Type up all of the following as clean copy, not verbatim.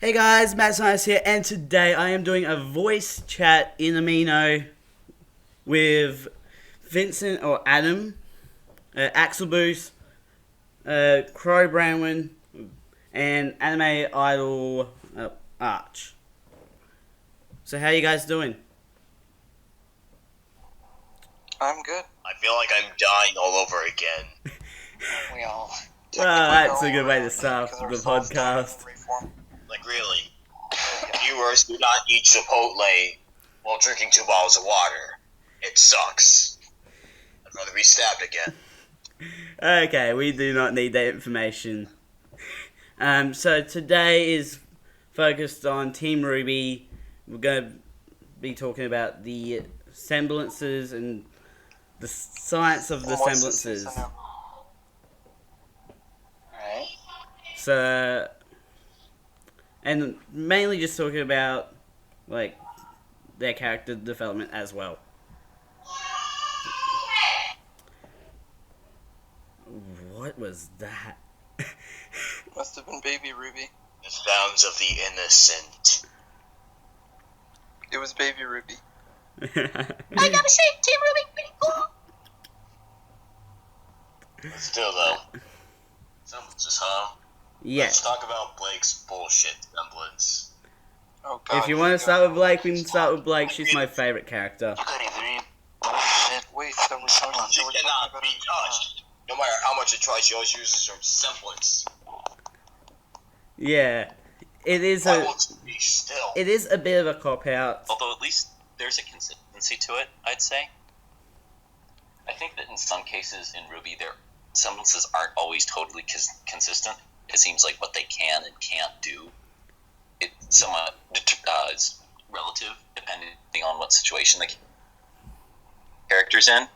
Hey guys, Matt Science here, and today I am doing a voice chat in Amino with Vincent or Adam, Axel Boost, Crow Brownwin, and anime idol Arch. So how you guys doing? I'm good. I feel like I'm dying all over again. We all. Well, that's a good way to start the podcast. Like, really. Viewers do not eat Chipotle while drinking 2 bottles of water. It sucks. I'd rather be stabbed again. Okay, we do not need that information. So today is focused on Team RWBY. We're going to be talking about the semblances and the science of the semblances. Alright. So, and mainly just talking about, like, their character development as well. What was that? Must have been Baby Ruby. The sounds of the innocent. It was Baby Ruby. I gotta say, Team RWBY pretty cool. But still, though. Semblances, huh? Yeah. Let's talk about Blake's bullshit semblance. Oh god. If you want to start with Blake, we can start with Blake. She's my favorite character. You got any bullshit. Wait, so we're talking She about cannot be touched. No matter how much it tries, she always uses her semblance. Yeah. It is I a will be still. it is a bit of a cop out. Although at least there's a consistency to it, I'd say. I think that in some cases in RWBY, their semblances aren't always totally consistent. It seems like what they can and can't do, it somewhat is relative depending on what situation the character's in.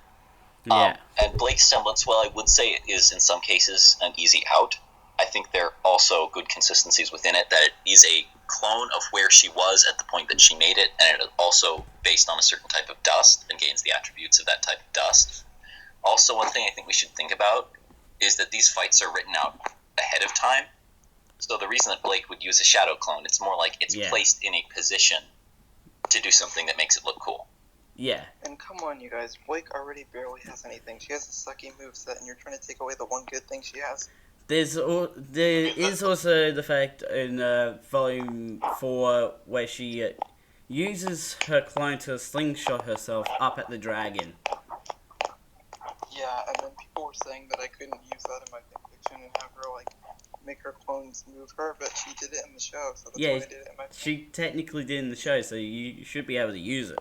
Yeah. And Blake's semblance, well, I would say it is in some cases an easy out. I think there are also good consistencies within it, that it is a clone of where she was at the point that she made it, and it is also based on a certain type of dust and gains the attributes of that type of dust. Also, one thing I think we should think about is that these fights are written out ahead of time. So the reason that Blake would use a shadow clone, it's more like it's placed in a position to do something that makes it look cool. Yeah. And come on, you guys. Blake already barely has anything. She has a sucky moveset, and you're trying to take away the one good thing she has. There is also the fact in Volume 4 where she uses her clone to slingshot herself up at the dragon. Yeah, and then people were saying that I couldn't use that in my fanfiction and have her, like, make her clones move her, but she did it in the show, so that's why I did it in my She technically did in the show, so you should be able to use it.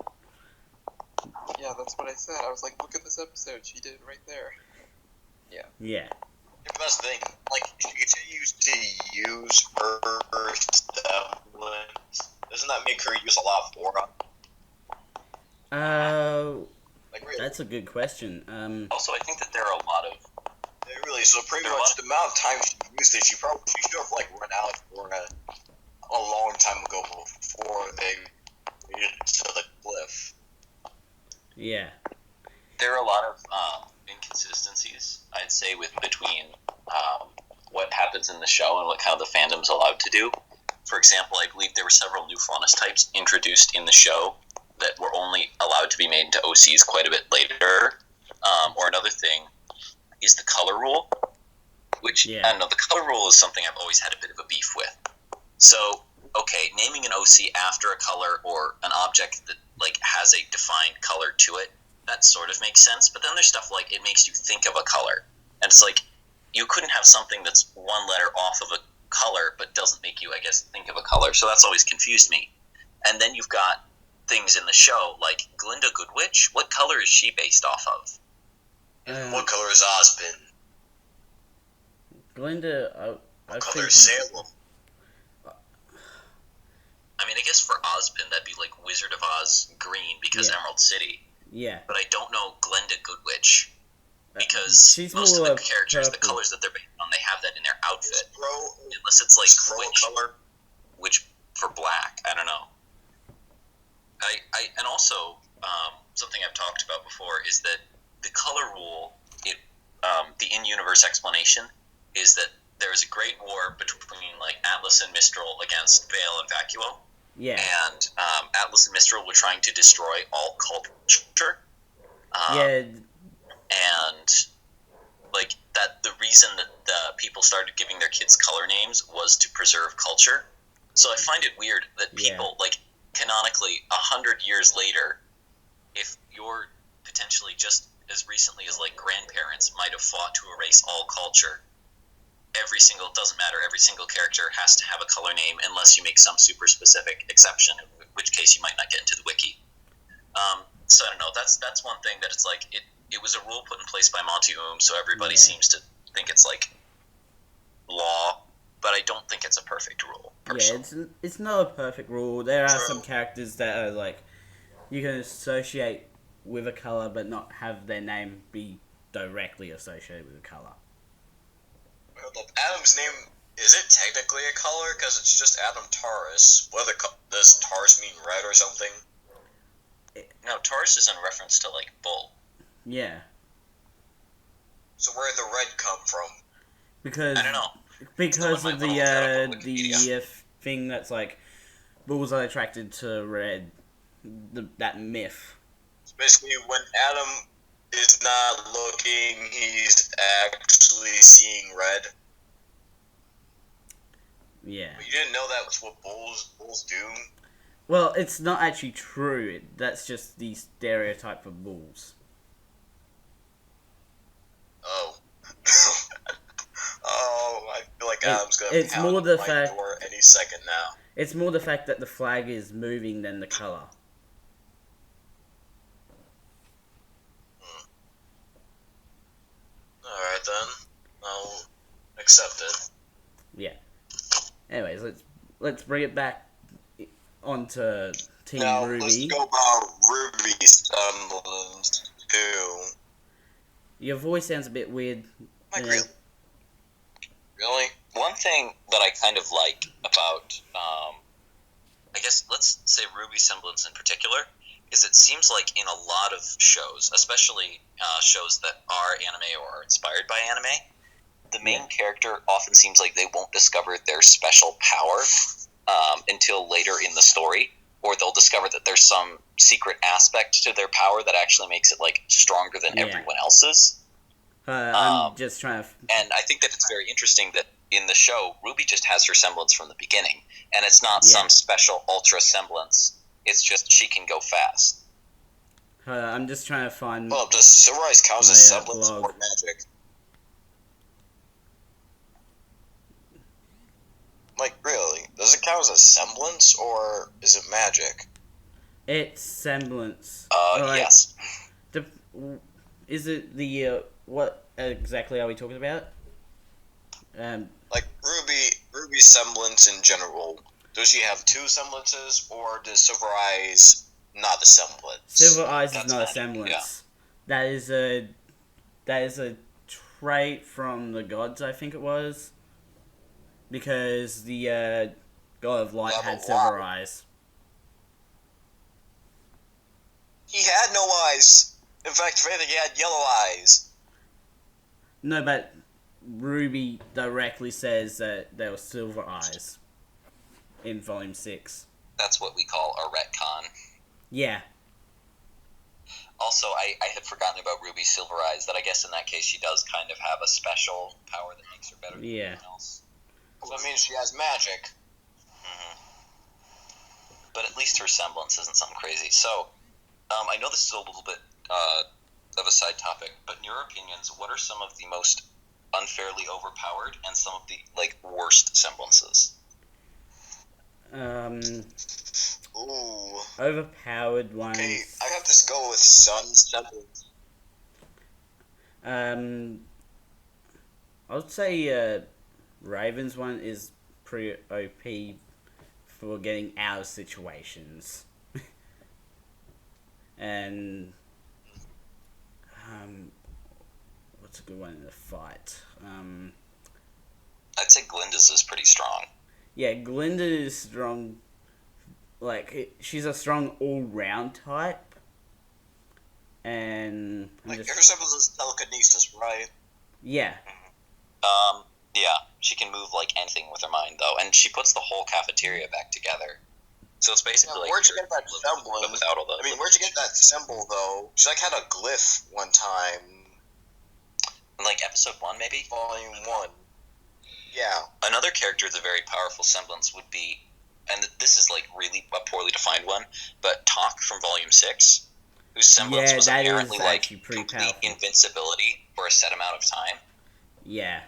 Yeah, that's what I said. I was like, look at this episode. She did it right there. Yeah. Yeah, but that's the thing. Like, she continues to use her semblance. Doesn't that make her use a lot of aura? Like, really? That's a good question. Also, I think that there are a lot of... Really, so pretty much the amount of time she used it, she should have, like, run out for a long time ago before they made it to the cliff. Yeah. There are a lot of inconsistencies, I'd say, between what happens in the show and what kind of the fandom's allowed to do. For example, I believe there were several new Faunus types introduced in the show that were only allowed to be made into OCs quite a bit later. Or another thing is the color rule, which, I don't know, the color rule is something I've always had a bit of a beef with. So, okay, naming an OC after a color or an object that, like, has a defined color to it, that sort of makes sense. But then there's stuff like it makes you think of a color. And it's like, you couldn't have something that's one letter off of a color but doesn't make you, I guess, think of a color. So that's always confused me. And then you've got things in the show like Glinda Goodwitch. What color is she based off of? What color is Ozpin? Glinda, what color is Salem? I mean, I guess for Ozpin, that'd be like Wizard of Oz green because Emerald City. Yeah. But I don't know Glinda Goodwitch because most of the characters, the colors that they're based on, they have that in their outfit. Unless it's like which for black, I don't know. And also, something I've talked about before is that the color rule, the in-universe explanation is that there's a great war between like Atlas and Mistral against Vale and Vacuo. Yeah. And Atlas and Mistral were trying to destroy all culture. Yeah. And like that, the reason that the people started giving their kids color names was to preserve culture. So I find it weird that people, like, canonically, 100 years later, if you're potentially just as recently as, like, grandparents might have fought to erase all culture, every single character has to have a color name unless you make some super specific exception, in which case you might not get into the wiki. So I don't know, that's one thing that it's like, it was a rule put in place by Monty so everybody seems to think it's, like, law, but I don't think it's a perfect rule, personally. Yeah, it's not a perfect rule. There are some characters that are, like, you can associate with a colour, but not have their name be directly associated with a colour. Well, Adam's name, is it technically a color? Because it's just Adam Taurus. Does Taurus mean red or something? No, Taurus is in reference to, like, bull. Yeah. So where did the red come from? Because I don't know. Because of the thing that's like bulls are attracted to red, that myth. So basically, when Adam is not looking, he's actually seeing red. Yeah. But you didn't know that was what bulls do? Well, it's not actually true. That's just the stereotype for bulls. Oh. Oh, I feel like Adam's gonna it's pound more the my fact, door any second now. It's more the fact that the flag is moving than the colour. Alright then. I'll accept it. Yeah. Anyways, let's bring it back onto Team now, RWBY. Let's go about RWBY semblance too. Your voice sounds a bit weird. Really? One thing that I kind of like about, I guess, let's say RWBY semblance in particular, is it seems like in a lot of shows, especially shows that are anime or are inspired by anime, the main character often seems like they won't discover their special power until later in the story, or they'll discover that there's some secret aspect to their power that actually makes it, like, stronger than everyone else's. I'm just trying to... And I think that it's very interesting that in the show, RWBY just has her semblance from the beginning, and it's not some special ultra semblance. It's just she can go fast. I'm just trying to find... Well, does Silverize count as semblance or magic? Like, really? Does it count as a semblance, or is it magic? It's semblance. Yes. Is it the... what exactly are we talking about? Like, RWBY semblance in general. Does she have two semblances, or does Silverize not a semblance? Silverize is not a semblance. Yeah. That is a trait from the gods, I think it was. Because the god of light had Silverize. He had no eyes. In fact, if anything, he had yellow eyes. No, but RWBY directly says that there were silver eyes in Volume 6. That's what we call a retcon. Yeah. Also, I had forgotten about RWBY Silverize, that I guess in that case she does kind of have a special power that makes her better than everyone else. So that means she has magic. Mm-hmm. But at least her semblance isn't something crazy. So, I know this is a little bit of a side topic, but in your opinions, what are some of the most unfairly overpowered and some of the, like, worst semblances? Ooh. Overpowered ones. Okay, I have to go with Sun's semblance. I would say Raven's one is pretty OP for getting out of situations. And what's a good one in the fight? I'd say Glinda's is pretty strong. Yeah, Glinda is strong. Like, she's a strong all-round type. And... her semblance is telekinesis, right? Yeah. Yeah. She can move like anything with her mind, though, and she puts the whole cafeteria back together. So it's basically like where'd you get that symbol? Without all the where'd you get that symbol though? She like had a glyph one time. In like episode 1, maybe? Volume 1. Yeah. Another character with a very powerful semblance would be, and this is like really a poorly defined one, but Talk from Volume 6, whose semblance was apparently like complete powerful. Invincibility for a set amount of time. Yeah.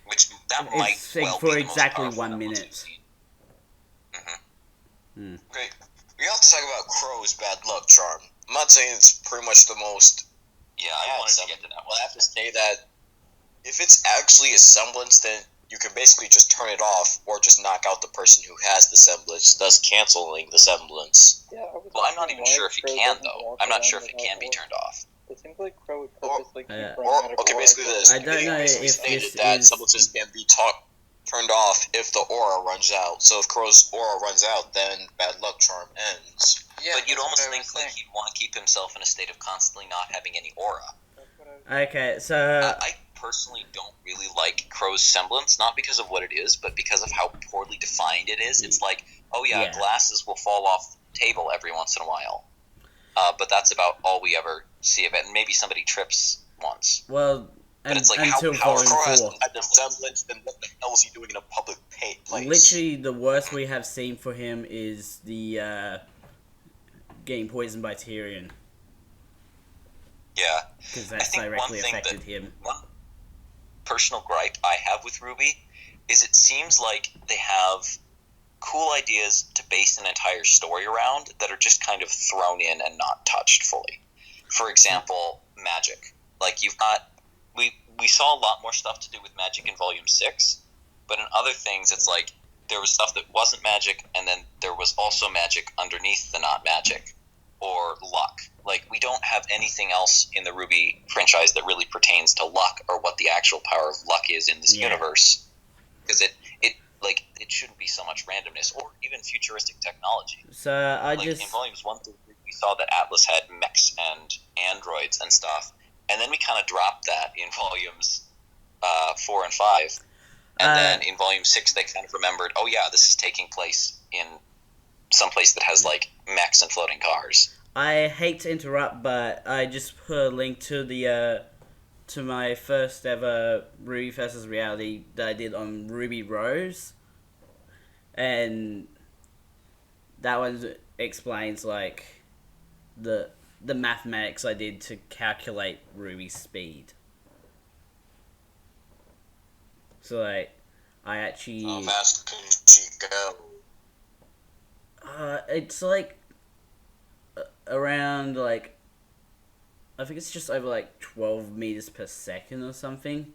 Which that might well for be exactly 1 minute. Okay, we have to talk about Crow's bad luck charm. I'm not saying it's pretty much the most. Yeah, I wanted to get to that one. I have to say that if it's actually a semblance, then you can basically just turn it off or just knock out the person who has the semblance, thus canceling the semblance. Yeah, well, I'm not even sure if it can, though. I'm not sure if it can be turned off. It seems like Crow would purposely keep okay, basically this. I don't know if this that semblances can be turned off if the aura runs out. So if Crow's aura runs out, then bad luck charm ends. Yeah, but you'd almost think that he'd want to keep himself in a state of constantly not having any aura. Okay, so I personally don't really like Crow's semblance, not because of what it is, but because of how poorly defined it is. It's like, oh yeah, glasses will fall off the table every once in a while. But that's about all we ever see of it, and maybe somebody trips once. Well, but it's like until how Volume 4. Had the semblance, then what the hell is he doing in a public place? Literally, the worst we have seen for him is the getting poisoned by Tyrion. Yeah, because that's directly affected him. One personal gripe I have with RWBY is it seems like they have cool ideas to base an entire story around that are just kind of thrown in and not touched fully. For example, magic. Like you've got, we saw a lot more stuff to do with magic in Volume 6, but in other things it's like there was stuff that wasn't magic, and then there was also magic underneath the not magic, or luck. Like, we don't have anything else in the RWBY franchise that really pertains to luck or what the actual power of luck is in this universe. Because it shouldn't be so much randomness or even futuristic technology. So in Volumes 1 through 3, we saw that Atlas had mechs and androids and stuff, and then we kind of dropped that in Volumes 4 and 5. And then in Volume 6, they kind of remembered, oh yeah, this is taking place in some place that has, like, mechs and floating cars. I hate to interrupt, but I just put a link to the to my first ever RWBY versus Reality that I did on RWBY Rose, and that one explains like the mathematics I did to calculate RWBY's speed. So like, I actually. How fast can she go? It's like around like, I think it's just over like 12 meters per second or something.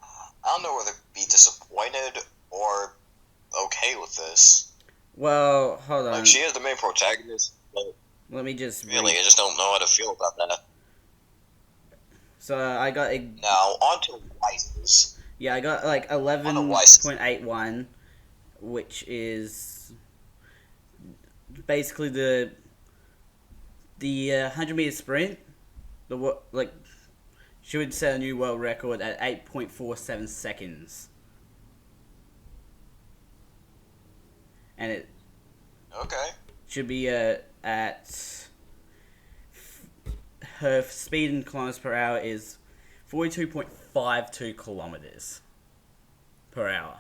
I don't know whether to be disappointed or okay with this. Well, hold on. Like, she is the main protagonist, but let me just really, I just don't know how to feel about that. So I got now on to Wises. Yeah, I got like 11.81, which is basically the 100-meter sprint. She would set a new world record at 8.47 seconds, and it should be at her speed in kilometers per hour is 42.52 kilometers per hour.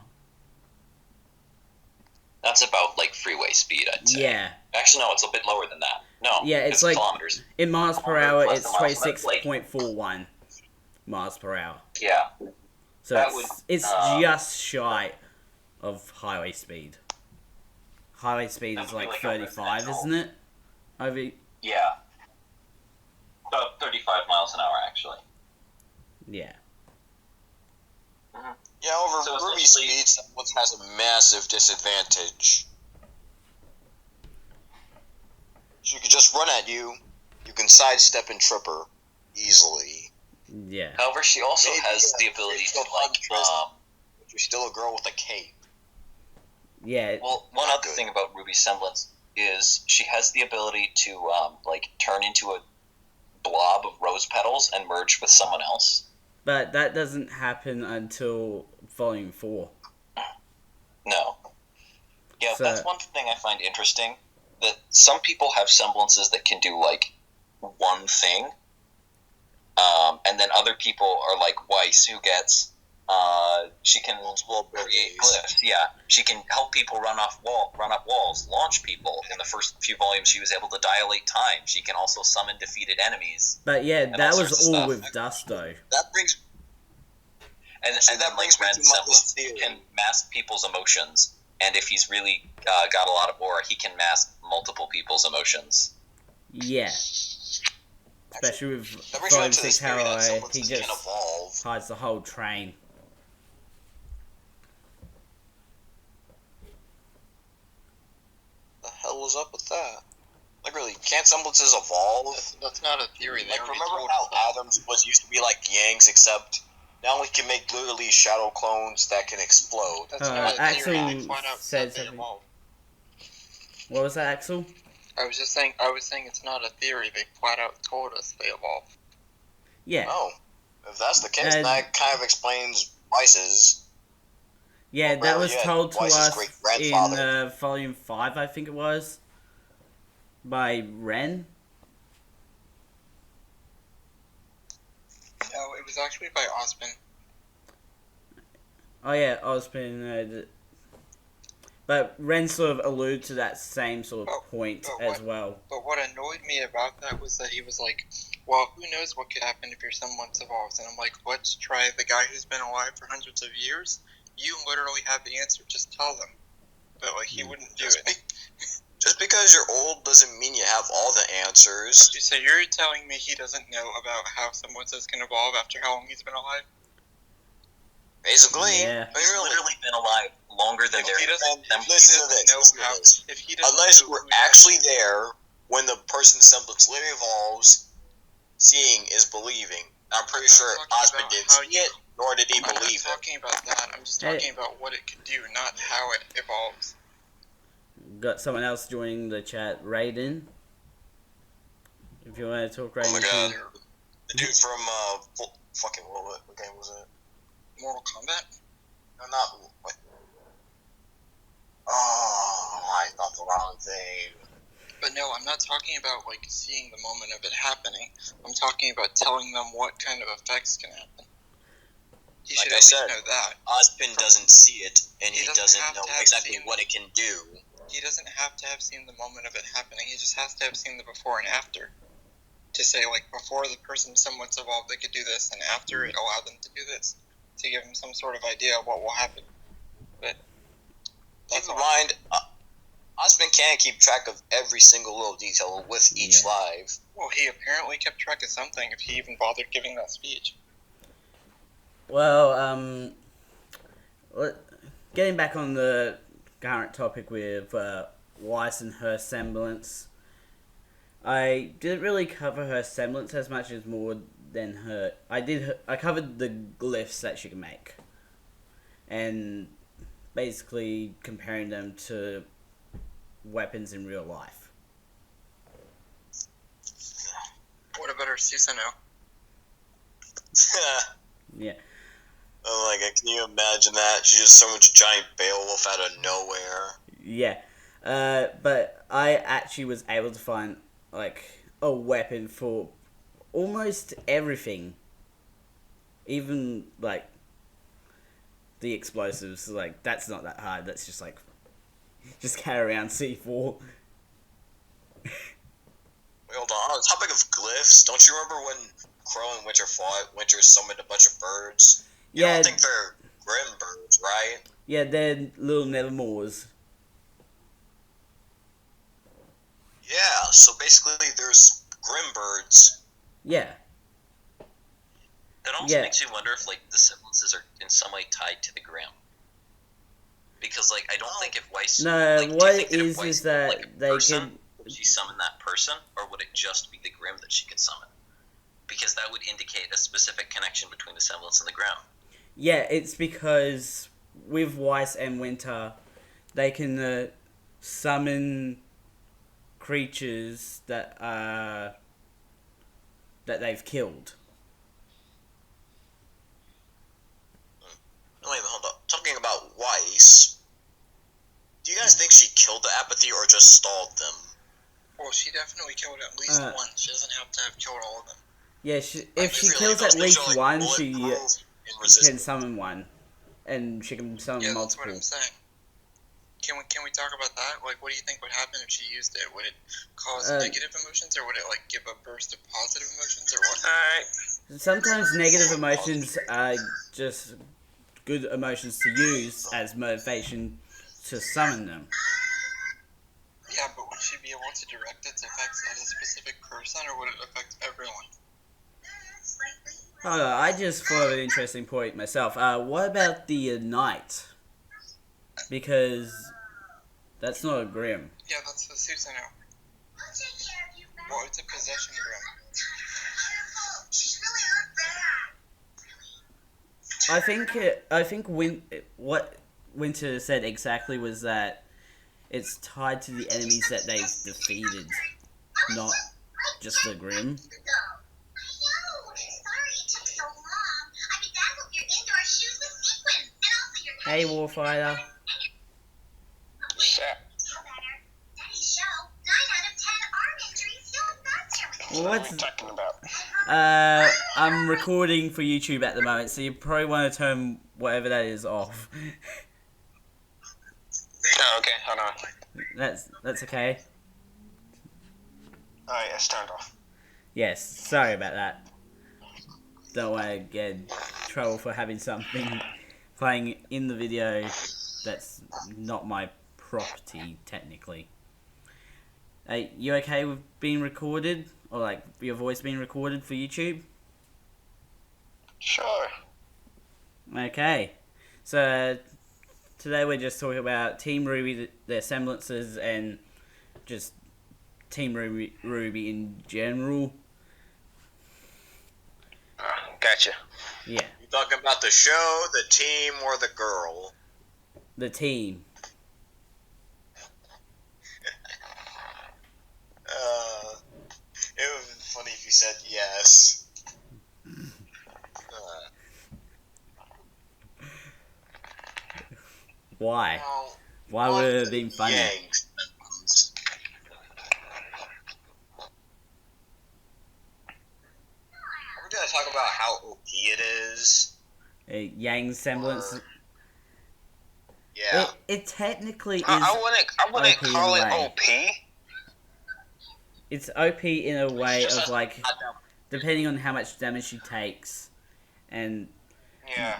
That's about like freeway speed, I'd say. Yeah. Actually, no, it's a bit lower than that. No. Yeah, it's like kilometers. In miles per hour, it's 26.41 miles per hour. Yeah. So it's just shy of highway speed. Highway speed is like 35, isn't it? Yeah. About 35 miles an hour, actually. Yeah. Mm-hmm. Yeah, over RWBY speed, someone has a massive disadvantage. She could just run at you. You can sidestep and trip her easily. Yeah. However, she also has the ability to, like, she's still a girl with a cape. Yeah. Well, one other thing about RWBY's semblance is she has the ability to, like, turn into a blob of rose petals and merge with someone else. But that doesn't happen until Volume 4. No. Yeah, So, that's one thing I find interesting. That some people have semblances that can do, like, one thing. And then other people are like Weiss, who gets... she can create glyphs. Yeah, she can help people run up walls, launch people. In the first few volumes, she was able to dilate time. She can also summon defeated enemies. But yeah, that was all with dust, though. That brings... And that like Ren semblance can mask people's emotions. And if he's really got a lot of aura, he can mask multiple people's emotions. Yeah. Especially with Volume 6, how he just hides the whole train. The hell is up with that? Like, really, can't semblances evolve? That's not a theory. Like, remember how Adams was used to be like Yangs, except now we can make literally shadow clones that can explode. That's not a theory. Axel said something. What was that, Axel? I was saying it's not a theory. They flat out told us they evolve. Yeah. Oh, if that's the case, that kind of explains Weiss's. Yeah, that was told to us in Volume 5, I think it was, by Ren. No, it was actually by Osmond. Oh yeah, Osmond. But Ren sort of alluded to that same sort of point as well. But what annoyed me about that was that he was like, well, who knows what could happen if your semblance evolves? And I'm like, let's try the guy who's been alive for hundreds of years. You literally have the answer, just tell them. But like, he wouldn't do it. Just because you're old doesn't mean you have all the answers. So you're telling me he doesn't know about how semblances can evolve after how long he's been alive? Basically, yeah. He's literally been alive longer than Listen to this. Unless you were actually there when the person's semblance literally evolves, seeing is believing. I'm pretty sure Osmond didn't see it, nor did he believe it. I'm not talking about that. I'm just talking about what it can do, not how it evolves. Got someone else joining the chat, Raiden. If you want to talk, Raiden. Oh my god. The dude from, fucking, what game was it? Mortal Kombat? No, not... What? Oh, I thought the wrong thing. But no, I'm not talking about, like, seeing the moment of it happening. I'm talking about telling them what kind of effects can happen. He should at least know that. Osmond doesn't see it, and he doesn't know exactly what it can do. He doesn't have to have seen the moment of it happening. He just has to have seen the before and after. To say, like, before the person's semblance evolved, they could do this, and after it allowed them to do this. To give him some sort of idea of what will happen. But keep in mind, Osmond can't keep track of every single little detail with each live. Well, he apparently kept track of something if he even bothered giving that speech. Well, getting back on the current topic with Weiss and her semblance, I didn't really cover her semblance as much as more than her. I covered the glyphs that she can make, and basically comparing them to weapons in real life. What about her Susanoo? Yeah. Oh my god, can you imagine that? She's just so much giant Beowulf out of nowhere. Yeah. But I actually was able to find, like, a weapon for almost everything. Even, like, the explosives. Like, that's not that hard. That's just, like, just carry around C4. Wait, hold on. On the topic of glyphs, don't you remember when Crow and Winter fought? Winter summoned a bunch of birds. I don't think they're grim birds, right? Yeah, they're little Nevermores. Yeah, so basically there's grim birds. Yeah. That also makes you wonder if, like, the semblances are in some way tied to the Grim. Because, like, I don't think if Weiss... No, like, what it is that like, they can... Would she summon that person, or would it just be the Grim that she could summon? Because that would indicate a specific connection between the semblance and the Grim. Yeah, it's because with Weiss and Winter, they can summon creatures that that they've killed. Wait, hold up. Talking about Weiss, do you guys think she killed the apathy or just stalled them? Well, she definitely killed at least one. She doesn't have to have killed all of them. Yeah, if she kills at least one, she can summon one. And she can summon multiple. Yeah, that's what I'm saying. Can we talk about that? Like, what do you think would happen if she used it? Would it cause negative emotions, or would it, like, give a burst of positive emotions, or what? Alright. Sometimes negative emotions are just good emotions to use as motivation to summon them. Yeah, but would she be able to direct its effects at a specific person, or would it affect everyone? Oh, I just thought of an interesting point myself. What about the knight? Because that's not a Grim. Yeah, that's the Susanoo. Well, it's a possession Grim. I think what Winter said exactly was that it's tied to the enemies that they've defeated, not just the Grim. Hey, Warfighter. What are we talking about? I'm recording for YouTube at the moment, so you probably want to turn whatever that is off. Oh, okay, hold on. That's okay. Oh, yeah, it's turned off. Yes, sorry about that. Don't want to get in trouble for having something playing in the video that's not my property, technically. Hey, you okay with being recorded? Or, like, your voice being recorded for YouTube? Sure. Okay. So, today we're just talking about Team RWBY, their semblances, and just Team RWBY in general. Gotcha. Yeah. You talking about the show, the team, or the girl? The team. It would have been funny if you said yes. Why? Why would it have been funny? We're gonna talk about how OP it is. Yang's semblance. Yeah. It technically is. I wouldn't call it OP. It's OP in a way of, like, depending on how much damage she takes, and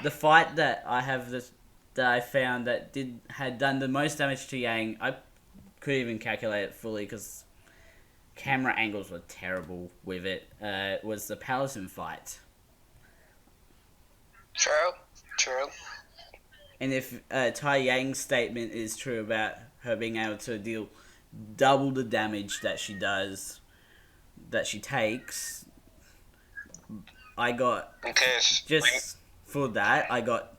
the fight that I have that I found that had done the most damage to Yang, I couldn't even calculate it fully because camera angles were terrible with it. Was the Paladin fight. True. And if Tai Yang's statement is true about her being able to deal double the damage that she takes, I got, just for that, I got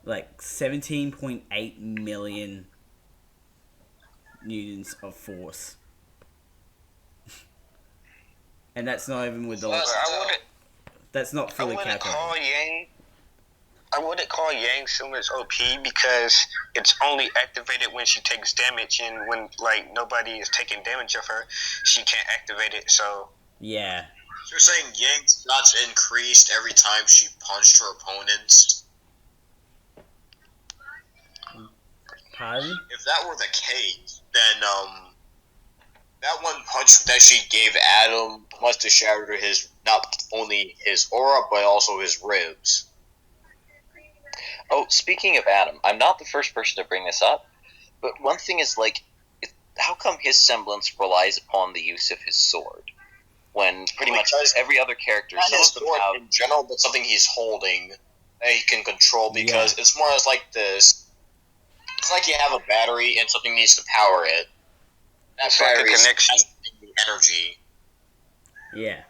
like 17.8 million newtons of force. And that's not even with the... That's not fully calculated. I wouldn't call Yang so much OP because it's only activated when she takes damage, and when, like, nobody is taking damage of her, she can't activate it, so... Yeah. So you're saying Yang's shots increased every time she punched her opponents? Pardon? If that were the case, then, that one punch that she gave Adam must have shattered his, not only his aura, but also his ribs. Oh, speaking of Adam, I'm not the first person to bring this up, but one thing is, like, how come his semblance relies upon the use of his sword? When pretty much every other character... Not his sword in general, but something he's holding that he can control, because it's more or less like this. It's like you have a battery and something needs to power it. That battery is the energy. Yeah.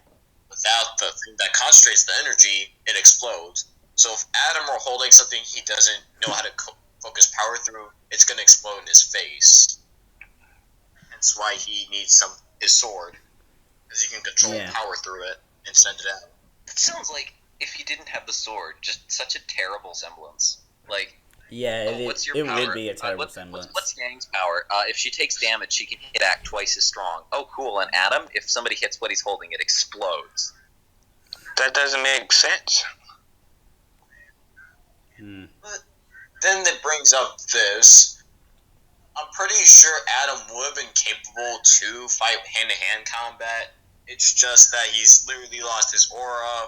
Without the thing that concentrates the energy, it explodes. So if Adam were holding something he doesn't know how to focus power through, it's going to explode in his face. That's why he needs his sword, because he can control power through it. and send it out. It sounds like if he didn't have the sword, just such a terrible semblance. Like, yeah, what's your it power? would be a terrible semblance. What's Yang's power? If she takes damage, she can hit back twice as strong. Oh, cool. And Adam, if somebody hits what he's holding, it explodes. That doesn't make sense. But then that brings up this. I'm pretty sure Adam would have been capable to fight hand-to-hand combat. It's just that he's literally lost his aura,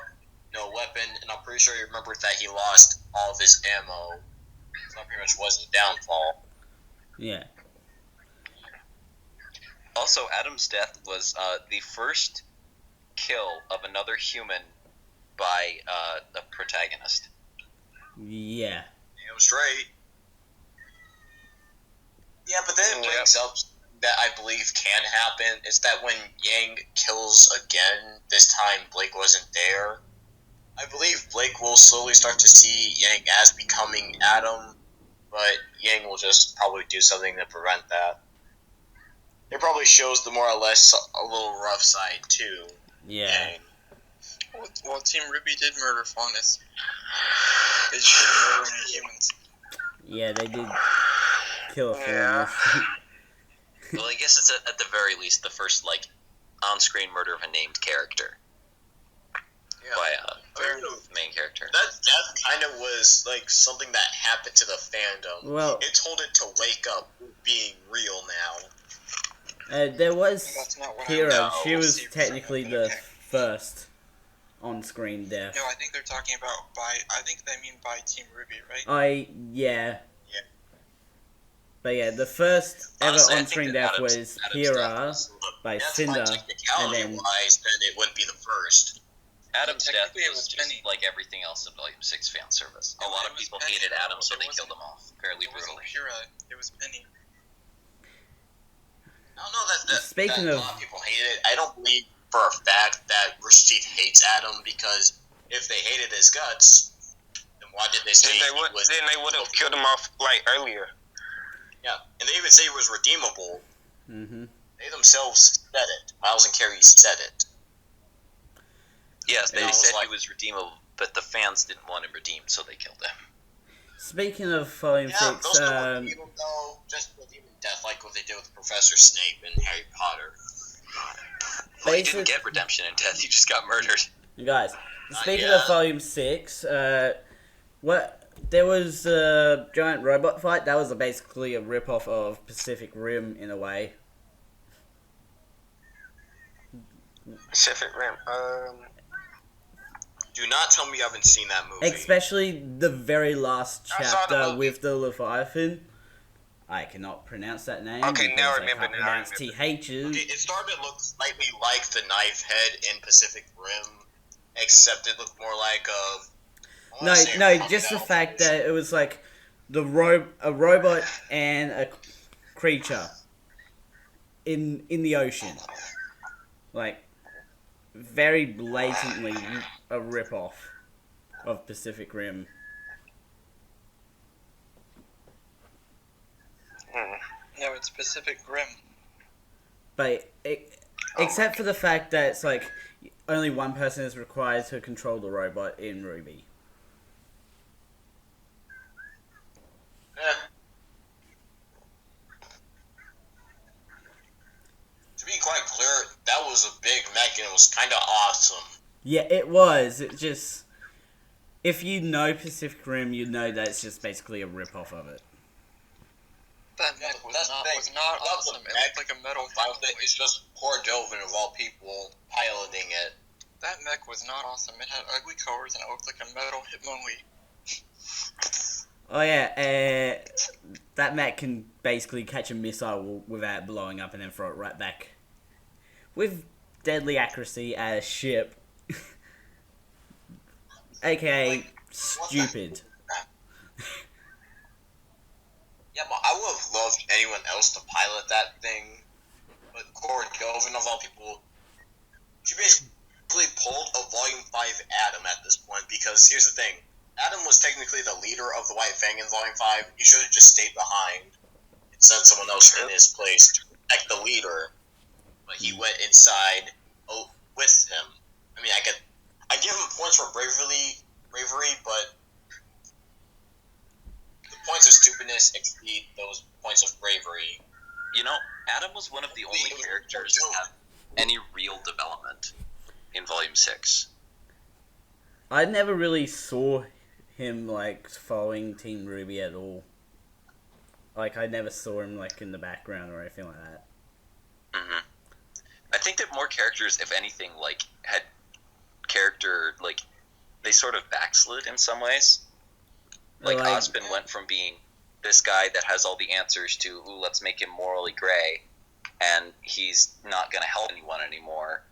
no weapon, and I'm pretty sure he remembered that he lost all of his ammo. So that pretty much was his downfall. Yeah. Also, Adam's death was the first kill of another human by a protagonist. Yeah. Damn straight. Yeah, but then it brings up that I believe can happen is that when Yang kills again, this time Blake wasn't there. I believe Blake will slowly start to see Yang as becoming Adam, but Yang will just probably do something to prevent that. It probably shows the more or less a little rough side too. Yeah. Yang. Well, Team RWBY did murder Faunus. They just didn't murder any humans. Yeah, they did kill a Yeah. Well, I guess it's at the very least the first on-screen murder of a named character by the main character. That kind of was like something that happened to the fandom. Well, it told it to wake up, being real now. there was Hero. She was Secret technically Service, the okay. first on-screen death. No, I think they're talking about I think they mean by Team RWBY, right? Yeah. But yeah, the first ever Honestly, I think on-screen that death was Adam's Hira death by That's Cinder, why technicality and then wise, then it wouldn't be the first. Adam's death Technically, it was was just Penny. like everything else in Volume 6 fan service. A lot of It was people Penny, hated Adam, so it they wasn't- killed him off fairly It wasn't brutally. Hira, it was Penny. I don't know that Speaking that of- a lot of people hate it. I don't believe for a fact that Rooster Teeth hates Adam, because if they hated his guts, then why did they say Then he was? they would have killed him off earlier. Yeah, and they even say he was redeemable. Mm-hmm. They themselves said it. Miles and Carrie said it. Yes, And they I was said like- he was redeemable, but the fans didn't want him redeemed, so they killed him. Speaking of Volume Yeah, 6, those still redeem him though, just redeem him death, like what they did with Professor Snape and Harry Potter. Well, he didn't get redemption in death, he just got murdered. guys, speaking yet. of Volume 6, there was a giant robot fight. That was basically a rip-off of Pacific Rim in a way. Pacific Rim. Do not tell me you haven't seen that movie. Especially the very last I saw the chapter movie. with the Leviathan. I cannot pronounce that name. Okay, now I because remember, can't now I pronounce THs. It started to look slightly like the knife head in Pacific Rim, except it looked more like a... I wanna say No, crocodile just the fact fish. that it was like a robot and a creature in the ocean, like very blatantly a rip-off of Pacific Rim. No, it's Pacific Rim. But except for the fact that it's like only one person is required to control the robot in RWBY. To be quite clear, that was a big mech and it was kind of awesome. Yeah, it was. It just, if you know Pacific Rim, you know that it's just basically a rip-off of it. That mech was That's the not thing. awesome. It looked like a metal It was just poor Dovin of all people piloting it. That mech was not awesome. It had ugly colors and it looked like a metal Hitmonlee. Oh yeah, that mech can basically catch a missile without blowing up and then throw it right back. With deadly accuracy at a ship. AKA stupid. Yeah, but I would have loved anyone else to pilot that thing. But Corey Dovin, of all people, she basically pulled a Volume 5 Adam at this point, because here's the thing. Adam was technically the leader of the White Fang in Volume 5. He should have just stayed behind and sent someone else in his place to protect the leader. But he went inside with him. I mean, I give him points for bravery, but the points of stupidness exceed those points of bravery. You know, Adam was one of the only characters to have any real development in Volume 6. I never really saw him, like, following Team RWBY at all. Like, I never saw him, like, in the background or anything like that. Mm-hmm. I think that more characters, if anything, like, had character, like, they sort of backslid in some ways. Like Ozpin went from being this guy that has all the answers to, ooh, let's make him morally gray, and he's not going to help anyone anymore.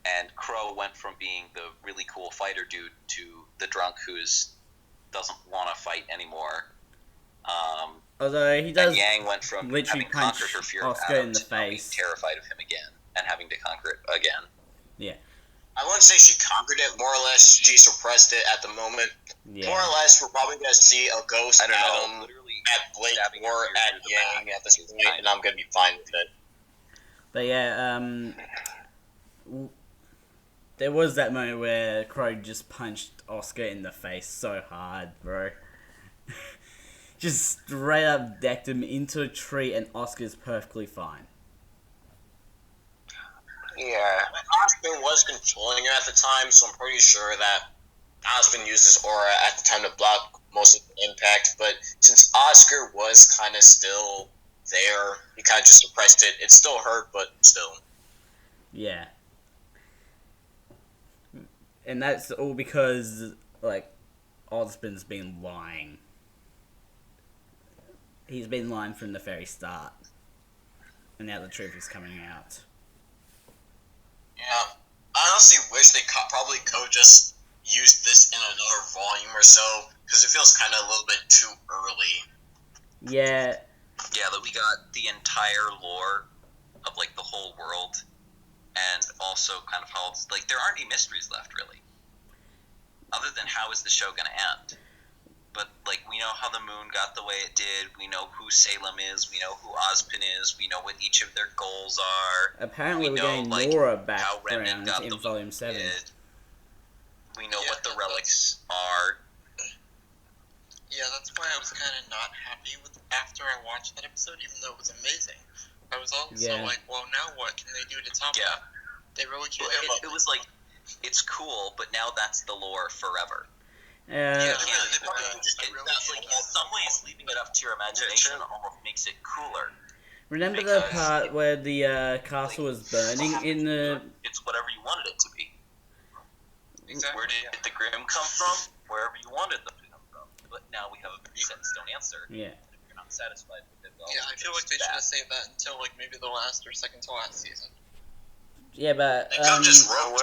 And Crow went from being the really cool fighter dude to the drunk who doesn't want to fight anymore. Although he does, and Yang went from having conquered her fear of Adam to being terrified of him again and having to conquer it again. Yeah. I wouldn't say she conquered it. More or less, she suppressed it at the moment. Yeah. More or less, we're probably going to see a ghost Adam at Blake or at Yang at this point, and I'm going to be fine with it. But yeah, there was that moment where Crow just punched Oscar in the face so hard, bro. Just straight up decked him into a tree, and Oscar's perfectly fine. Yeah. Ozpin was controlling her at the time, so I'm pretty sure that Ozpin used his aura at the time to block most of the impact, but since Oscar was kind of still there, he kind of just suppressed it. It still hurt, but still. Yeah. And that's all because, like, Ozpin's been lying. He's been lying from the very start. And now the truth is coming out. Yeah. I honestly wish they probably could just use this in another volume or so, because it feels kind of a little bit too early. Yeah. Yeah, that we got the entire lore of, like, the whole world, and also kind of how it's, like, there aren't any mysteries left, really. Other than how is the show going to end? But, like, we know how the moon got the way it did. We know who Salem is. We know who Ozpin is. We know what each of their goals are. Apparently we're getting Laura background in Volume 7. We know what the relics are. Yeah, that's why I was kind of not happy with after I watched that episode, even though it was amazing. I was also like, well, now what can they do to top that? They really can't. It was like, it's cool, but now that's the lore forever. Yeah, in some ways, leaving it up to your imagination almost makes it cooler. Remember the part where the castle was burning in the... It's whatever you wanted it to be. Exactly. Where did the Grimm come from? Wherever you wanted them to come from. But now we have a very set in stone answer. Yeah. If you're not satisfied with it, well, yeah, I feel like they should have saved that until, like, maybe the last or second to last season. Yeah, but... They could have just wrote...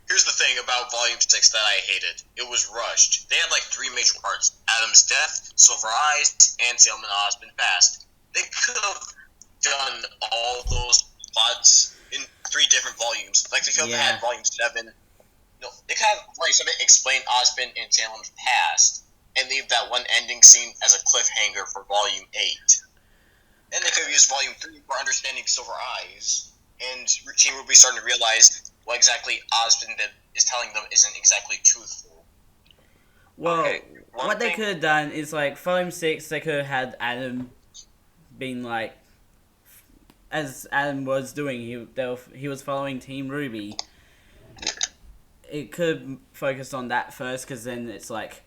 Here's the thing about Volume 6 that I hated. It was rushed. They had like 3 major parts. Adam's death, Silver Eyes, and Salem and Ozpin Past. They could have done all those plots in 3 different volumes. Like, they could have had Volume 7. No, they could have Volume 7 explain Ozpin and Salem's past, and leave that one ending scene as a cliffhanger for Volume 8. Then they could have used Volume 3 for understanding Silver Eyes, and Team RWBY starting to realize what exactly Ozpin is telling them isn't exactly truthful. Well, what they could have done is, like, Volume 6, they could have had Adam being, like, as Adam was doing, he was following Team RWBY. It could focus on that first, because then it's, like,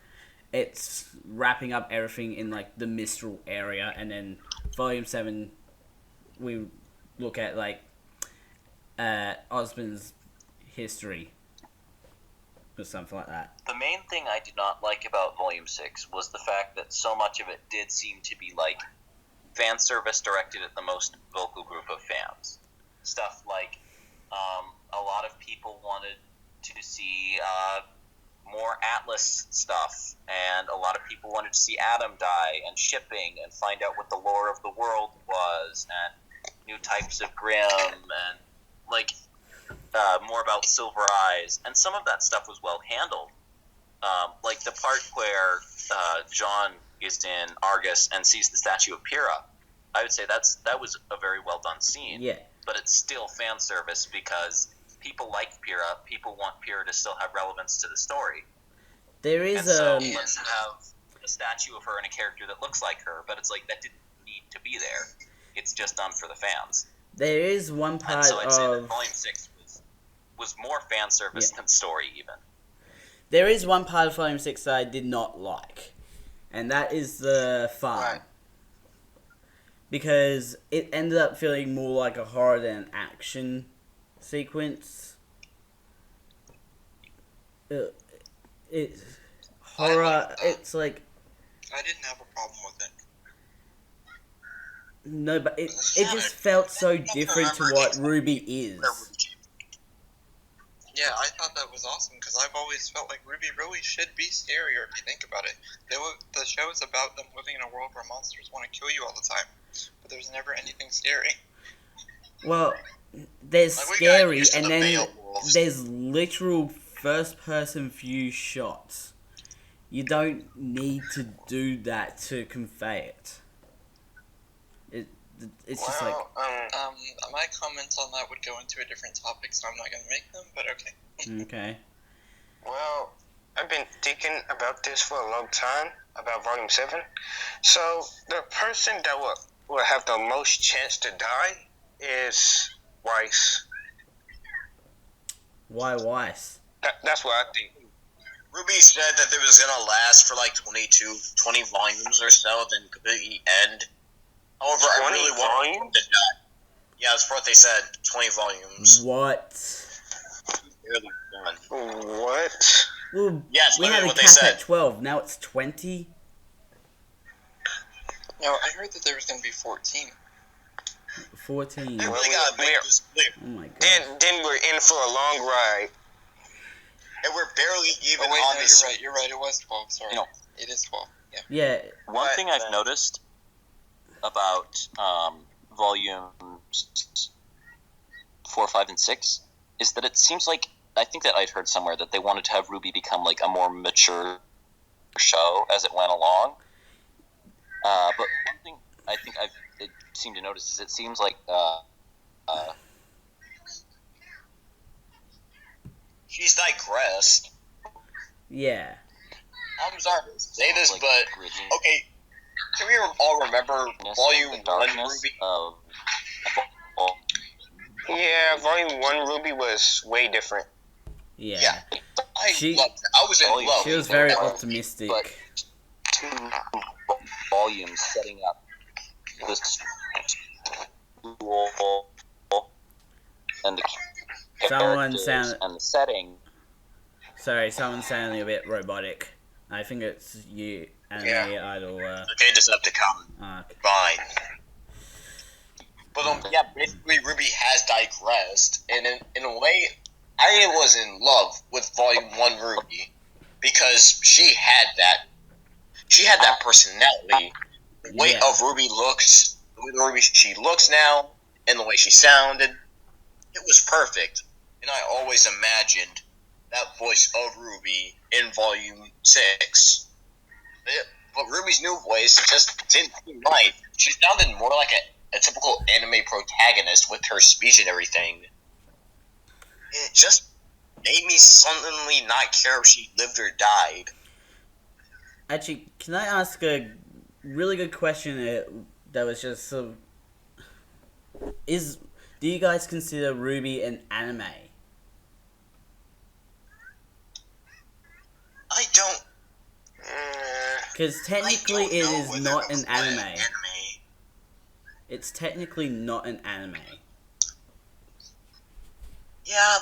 it's wrapping up everything in, like, the Mistral area, and then Volume 7, we look at, like, Ozpin's history or something like that. The main thing I did not like about Volume 6 was the fact that so much of it did seem to be like fan service directed at the most vocal group of fans. Stuff like a lot of people wanted to see more Atlas stuff, and a lot of people wanted to see Adam die and shipping and find out what the lore of the world was and new types of Grimm and like more about Silver Eyes, and some of that stuff was well handled. Like the part where John is in Argus and sees the statue of Pyrrha, I would say that was a very well done scene. Yeah. But it's still fan service because people like Pyrrha. People want Pyrrha to still have relevance to the story. There is let's have a statue of her and a character that looks like her, but it's like that didn't need to be there. It's just done for the fans. There is one part and so I'd say that Volume 6 was more fan service than story, even. There is one part of Volume 6 that I did not like, and that is the farm. Right. Because it ended up feeling more like a horror than an action sequence. It's horror. It's like I didn't have a problem with it. No, but it just felt so different to what RWBY is. Yeah, I thought that was awesome because I've always felt like RWBY really should be scarier if you think about it. The show is about them living in a world where monsters want to kill you all the time, but there's never anything scary. Well, there's scary, and then there's literal first-person view shots. You don't need to do that to convey it. It's just like... my comments on that would go into a different topic, so I'm not going to make them, but okay. Okay. Well, I've been thinking about this for a long time, about Volume 7. So, the person that will have the most chance to die is Weiss. Why Weiss? That's what I think. RWBY said that it was going to last for like 20 volumes or so, then completely end. However, I really want him to die. Yeah, that's what they said. 20 volumes. What? What? Well, yes, we had a what cap at 12. Now it's 20. No, I heard that there was going to be 14. 14. I really gotta make this clear. Oh my god. Then we're in for a long ride. And we're barely even on this. You're right. It was 12. Sorry. You know, it is 12. Yeah. Yeah. One thing I've noticed about volumes 4, 5, and 6 is that it seems like, I think that I'd heard somewhere that they wanted to have RWBY become like a more mature show as it went along. But one thing I think I've seemed to notice is it seems like she's digressed. Yeah. I'm sorry to say this, like but okay. Can we all remember Volume 1 RWBY? Yeah, Volume 1 RWBY was way different. Yeah. I loved it. I was in love. She was very optimistic. But 2 volumes setting up this school and the characters and the setting. Sorry, someone's sounding a bit robotic. I think it's you, Anime Idol. Okay, Decepticon. Okay. Fine. But yeah, basically RWBY has digressed, and in a way, I was in love with Volume 1 RWBY because she had that personality. The way of RWBY looks, the way she looks now, and the way she sounded, it was perfect. And I always imagined that voice of RWBY in Volume 6. But RWBY's new voice just didn't seem right. She sounded more like a typical anime protagonist with her speech and everything. It just made me suddenly not care if she lived or died. Actually, can I ask a really good question that was just sort of... Do you guys consider RWBY an anime? I don't... Because technically it is not an anime. It's technically not an anime. Yeah,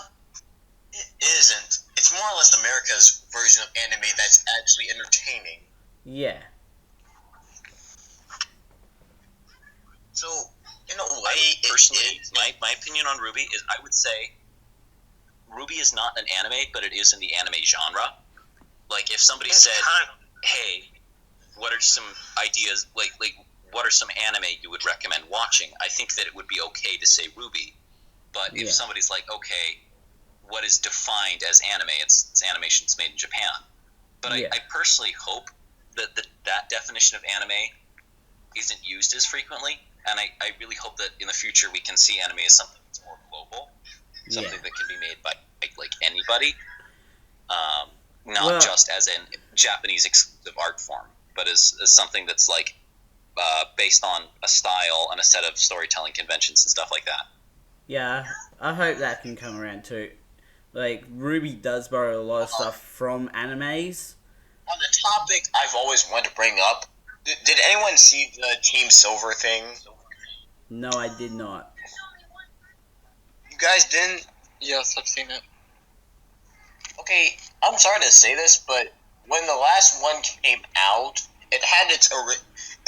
it isn't. It's more or less America's version of anime that's actually entertaining. Yeah. So, in a way, personally, my opinion on RWBY is I would say RWBY is not an anime, but it is in the anime genre. Like, if somebody said, hey, what are some ideas, like what are some anime you would recommend watching? I think that it would be okay to say RWBY. But if somebody's like, okay, what is defined as anime? It's animations made in Japan. But I personally hope that that definition of anime isn't used as frequently. And I really hope that in the future we can see anime as something that's more global. something that can be made by like anybody, not just as a Japanese exclusive art form, but as something that's like based on a style and a set of storytelling conventions and stuff like that. Yeah, I hope that can come around too. Like, RWBY does borrow a lot of stuff from animes. On the topic I've always wanted to bring up, did anyone see the Team Silver thing? No, I did not. You guys didn't? Yes, I've seen it. Okay, I'm sorry to say this, but when the last one came out, it had it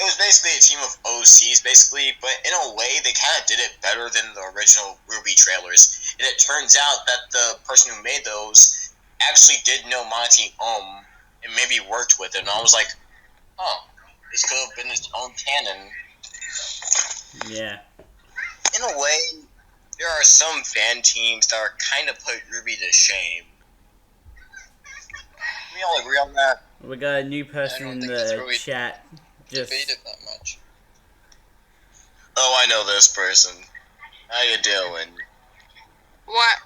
was basically a team of OCs, basically, but in a way, they kind of did it better than the original RWBY trailers. And it turns out that the person who made those actually did know Monty and maybe worked with it. And I was like, oh, this could have been its own canon. Yeah. In a way, there are some fan teams that are kind of put RWBY to shame. We all agree on that. We got a new person in the really chat. Just debated that much. Oh, I know this person. How you doing? What?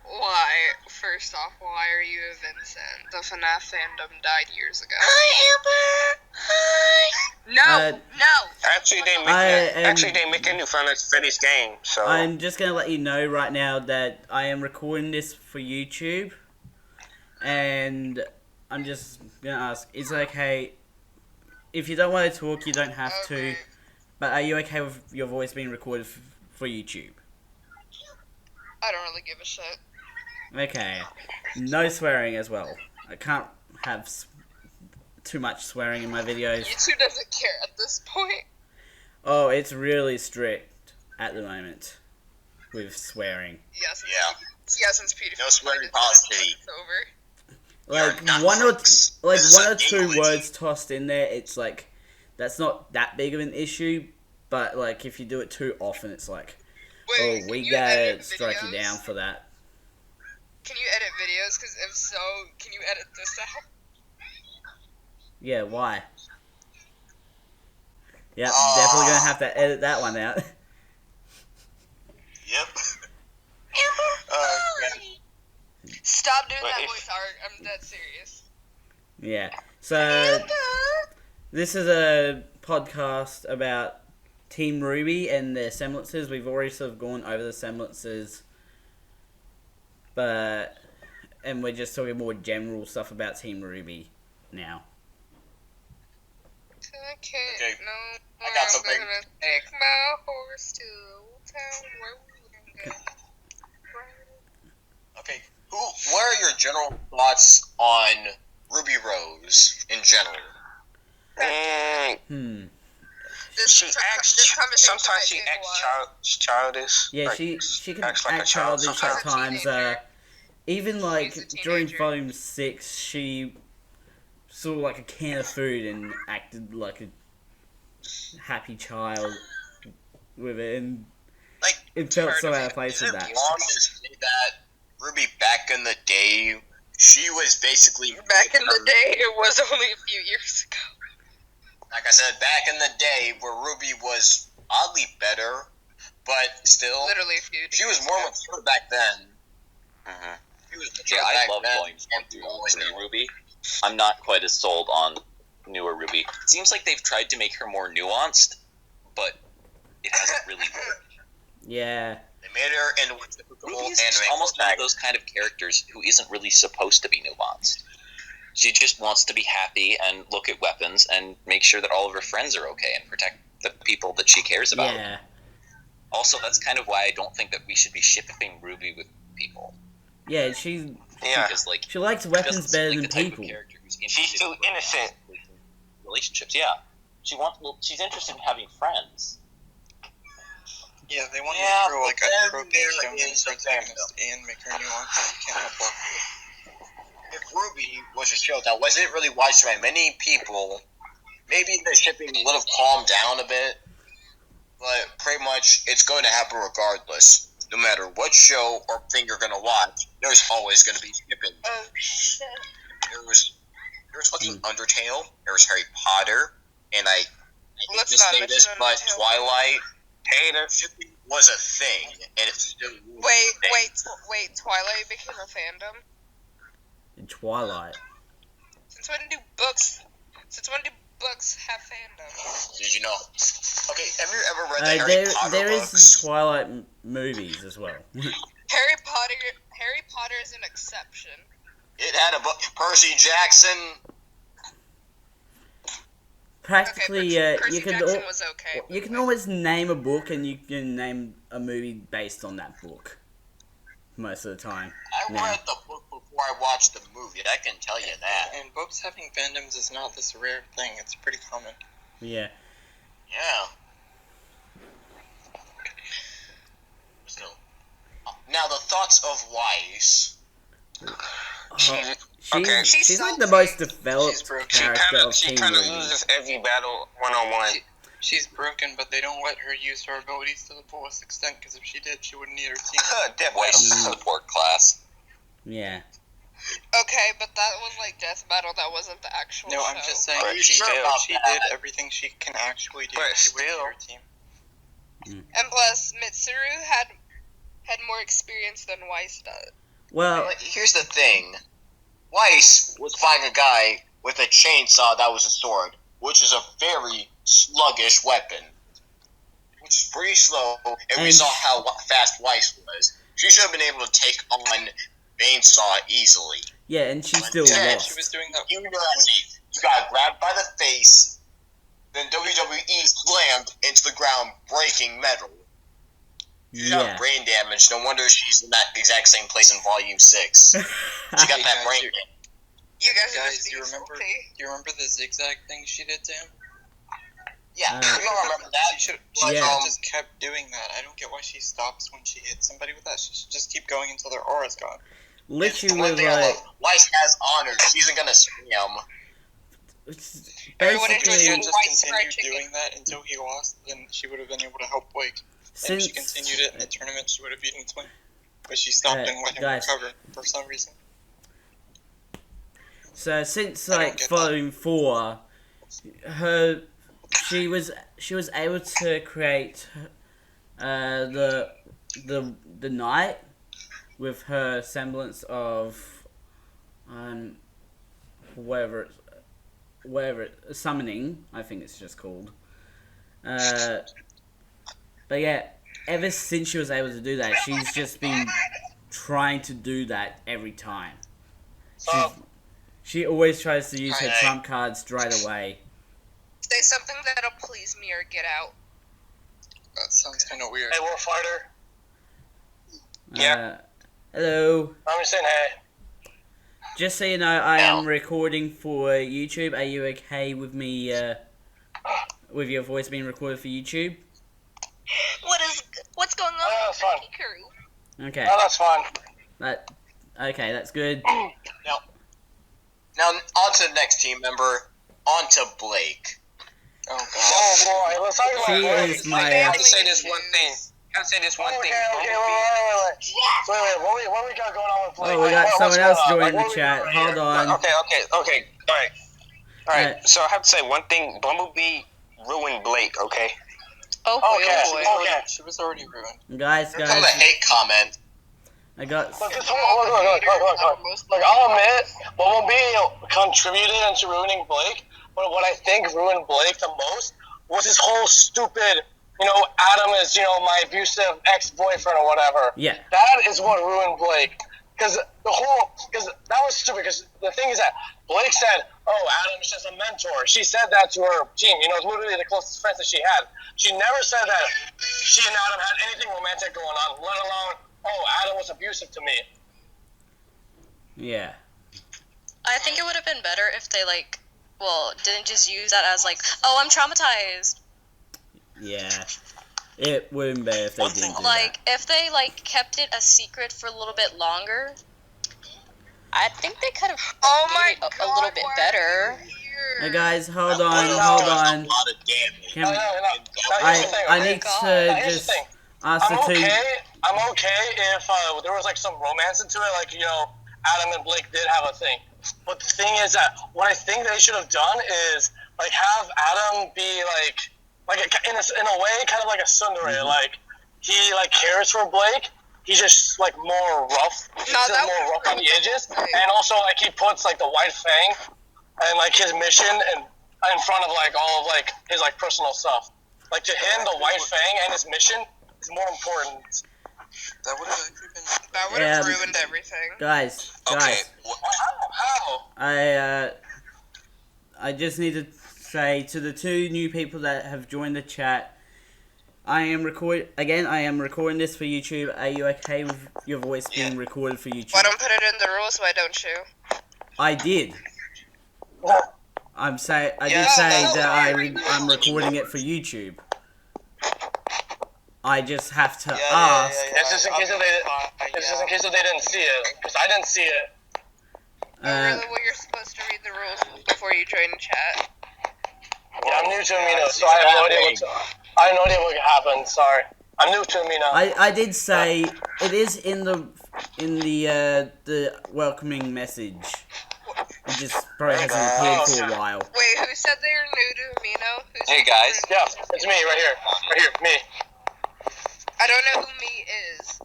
Why? First off, why are you a Vincent? The FNAF fandom died years ago. Hi, Amber. Hi. No. Actually, they make a new Final Freddy's game. So I'm just gonna let you know right now that I am recording this for YouTube, and I'm just gonna ask: is it okay if you don't want to talk? You don't have to. But are you okay with your voice being recorded for YouTube? I don't really give a shit. Okay. No swearing as well. I can't have too much swearing in my videos. YouTube doesn't care at this point. Oh, it's really strict at the moment with swearing. Yes. Yeah. Yeah, since PewDiePie. No swearing policy. It's over. Like one or two words tossed in there, it's like that's not that big of an issue. But like if you do it too often, it's like, Wait, we gotta strike you down for that. Can you edit videos? Because if so, can you edit this out? Yeah, why? Yep, definitely gonna have to edit that one out. Yep. Stop doing that voice art. I'm dead serious. Yeah. So this is a podcast about Team RWBY and their semblances. We've already sort of gone over the semblances, and we're just talking more general stuff about Team RWBY now. Okay. No, I got something. I'm gonna take my horse to Old Town Road and go. Okay. What are your general thoughts on Ruby Rose in general? Sometimes she acts childish. Yeah, like, she can acts like act childish at times. Even like during Volume 6, she saw like a can of food and acted like a happy child with it, and like it felt so out of place with that. Wrong to say that Ruby back in the day, she was basically back in the day. It was only a few years ago. Like I said, back in the day where Ruby was oddly better, but still, literally a few. She was more mature back then. Mm-hmm. She was mature back back I love then. Volumes 1 through 3 RWBY. I'm not quite as sold on newer RWBY. It seems like they've tried to make her more nuanced, but it hasn't really worked. Yeah. They made her into a typical RWBY is anime almost one of those kind of characters who isn't really supposed to be nuanced. She just wants to be happy and look at weapons and make sure that all of her friends are okay and protect the people that she cares about. Yeah. Also, that's kind of why I don't think that we should be shipping RWBY with people. Yeah, because, like, she likes weapons better than people. She's too innocent. Relationships, yeah. She's interested in having friends. Yeah, they want to throw like a trophy young protagonist and make her nuanced. You can't help but. If RWBY was a show that wasn't really watched by many people, maybe the shipping would have calmed down a bit, but pretty much it's going to happen regardless. No matter what show or thing you're going to watch, there's always going to be shipping. Oh, shit. There was fucking Undertale, there was Harry Potter, and I Let's just not say mention this, but Undertale. Twilight, Hater, shipping was a thing, and it's still Wait, Twilight became a fandom? Twilight. Since when do books have fandoms? Did you know? Okay, have you ever read the Harry Potter there books? is Twilight movies as well. Harry Potter is an exception. It had a book. Percy Jackson. Practically, Percy Jackson was okay. You can always name a book, and you can name a movie based on that book. Most of the time. I read the book before I watched the movie. I can tell you that. And books having fandoms is not this rare thing. It's pretty common. Yeah. Yeah. Still. Now the thoughts of Weiss. She's like the most developed character of She kind of loses every battle one-on-one. She's broken, but they don't let her use her abilities to the fullest extent, because if she did, she wouldn't need her team. Weiss support class. Yeah. Okay, but that was like Death Battle, that wasn't the actual show. No, I'm just saying, if she did everything she can actually do, she wouldn't need her team. And plus, Mitsuru had more experience than Weiss does. Well, here's the thing. Weiss was fighting a guy with a chainsaw that was a sword, which is a very sluggish weapon. Which is pretty slow, and we saw how fast Weiss was. She should have been able to take on Banesaw easily. Yeah, and she still lost. She was doing that. You got grabbed by the face, then WWE slammed into the ground, breaking metal. She got brain damage. No wonder she's in that exact same place in Volume 6. She got that brain damage. You guys, do you remember the zigzag thing she did to him? Yeah, we all remember that. She should just kept doing that. I don't get why she stops when she hits somebody with that. She should just keep going until their aura's gone. Literally, Weiss has honor. She isn't gonna spam. Everyone just continued doing that until he lost, then she would have been able to help Blake. And if she continued it in the tournament, she would have beaten Twin. But she stopped and let him recover for some reason. So since Volume 4, she was able to create the night with her semblance of whatever summoning, I think it's just called. But yeah, ever since she was able to do that, she's just been trying to do that every time. She always tries to use her trump cards straight away. Say something that'll please me or get out. That sounds kind of weird. Hey, Warfighter. Yeah. Hello. I'm just saying hey. Just so you know, I am recording for YouTube. Are you okay with me, with your voice being recorded for YouTube? What's going on? Oh, that's fine. Okay. No, that's fine. Okay, that's good. Now, on to the next team member. On to Blake. Oh, God. Oh, boy. Let's talk about She is my... I have to say this one thing. Wait. What we got going on with Blake? Oh, we got someone else joining the chat. Hold on. Okay. Alright, so I have to say one thing. Bumblebee ruined Blake, okay? Oh boy. Okay. She was already ruined. Guys. Come a hate comment. I got... Look, I'll admit, Bumblebee contributed into ruining Blake, but what I think ruined Blake the most was his whole stupid, Adam is, my abusive ex-boyfriend or whatever. Yeah. That is what ruined Blake. Because that was stupid, because the thing is that Blake said, oh, Adam's just a mentor. She said that to her team. Literally the closest friends that she had. She never said that she and Adam had anything romantic going on, let alone, oh, Adam was abusive to me. Yeah. I think it would have been better if they, didn't just use that as, oh, I'm traumatized. Yeah. It wouldn't be if they didn't do that. If they, kept it a secret for a little bit longer, I think they could have made it a little bit better. Hey guys, hold on. I need to just ask the two. I'm okay if there was some romance into it, Adam and Blake did have a thing. But the thing is that what I think they should have done is have Adam be in a way kind of like a tsundere, he like cares for Blake. He's just like more rough. He's just more rough on the edges, and also like he puts like the White Fang and like his mission and in front of like all of like his like personal stuff. Like to him, the White Fang and his mission is more important. That would have actually been. That would have ruined everything. Guys. Okay. How? I just need to say to the 2 new people that have joined the chat, I am recording this for YouTube. Are you okay with your voice being recorded for YouTube? Why don't put it in the rules? Why don't you? I did. I did say that I'm recording it for YouTube. I just have to ask. It's just in case they didn't see it, because I didn't see it. Really? Well, you're supposed to read the rules before you join chat. Yeah, I'm new to Amino, so I have no idea what happened. Sorry, I'm new to Amino. I did say it is in the welcoming message. It just probably hasn't appeared for a while. Wait, who said they are new to Amino? Hey guys. Yeah, it's me right here, me. I don't know who me is.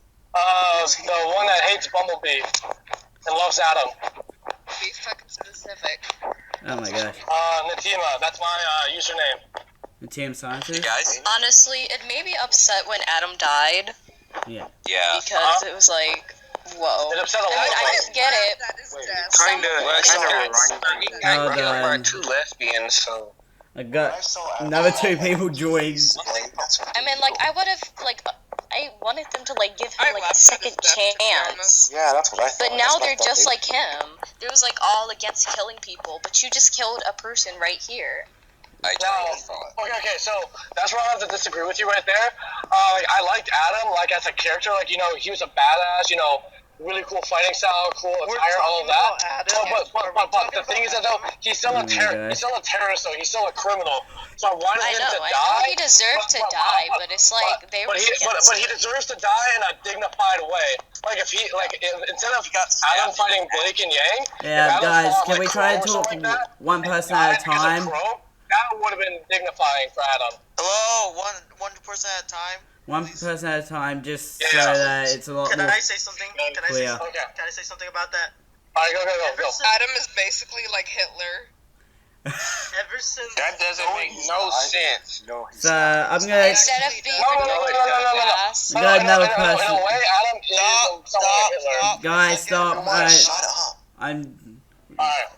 The one that hates Bumblebee and loves Adam. Be fucking specific. Oh my gosh. Natima, that's my username. Natima Sciences? Guys? Honestly, it made me upset when Adam died. Yeah. Yeah. Because it was like, whoa. It upset a lot of I didn't get it. That is We're 2 lesbians, so. I got another 2 people joined. I mean, like, I would have, like, I wanted them to, like, give him, like, a second chance. Yeah, that's what I thought. But now they're just like him. They was, like, all against killing people, but you just killed a person right here. I totally thought. Okay, so that's where I have to disagree with you right there. Like, I liked Adam, like, as a character. Like, you know, he was a badass, you know, really cool fighting style, cool attire, all of that. But the thing is that, though, he's still a terrorist, though. He's still a criminal. So I wanted him to die. I know he deserved to die, but it's like, they were But he deserves to die in a dignified way. Like, if he, like, instead of Adam fighting Blake and Yang... Yeah, guys, can we try to talk one person at a time? That would have been dignifying for Adam. Hello, one person at a time. One person at a time, just so that it's a lot more. Can I say something? Can I say something about that? Alright, go. Adam is basically like Hitler. Ever since that doesn't make no sense. No. So I'm gonna. Instead of being No, another person. In a way, Adam is Stop. Guys, stop. Shut up. I'm. Alright.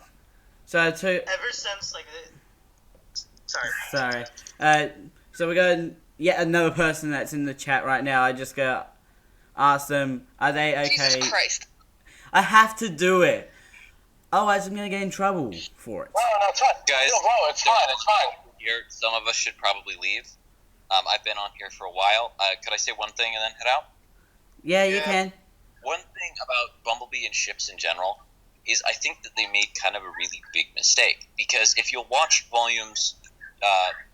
So ever since like. Sorry. So we got yet another person that's in the chat right now. I just gotta ask them, are they okay? Jesus Christ. I have to do it. Otherwise, I'm gonna get in trouble for it. No, it's fine. Guys, it's fine. Here, some of us should probably leave. I've been on here for a while. Could I say one thing and then head out? Yeah, you can. One thing about Bumblebee and ships in general is I think that they made kind of a really big mistake. Because if you'll watch volumes...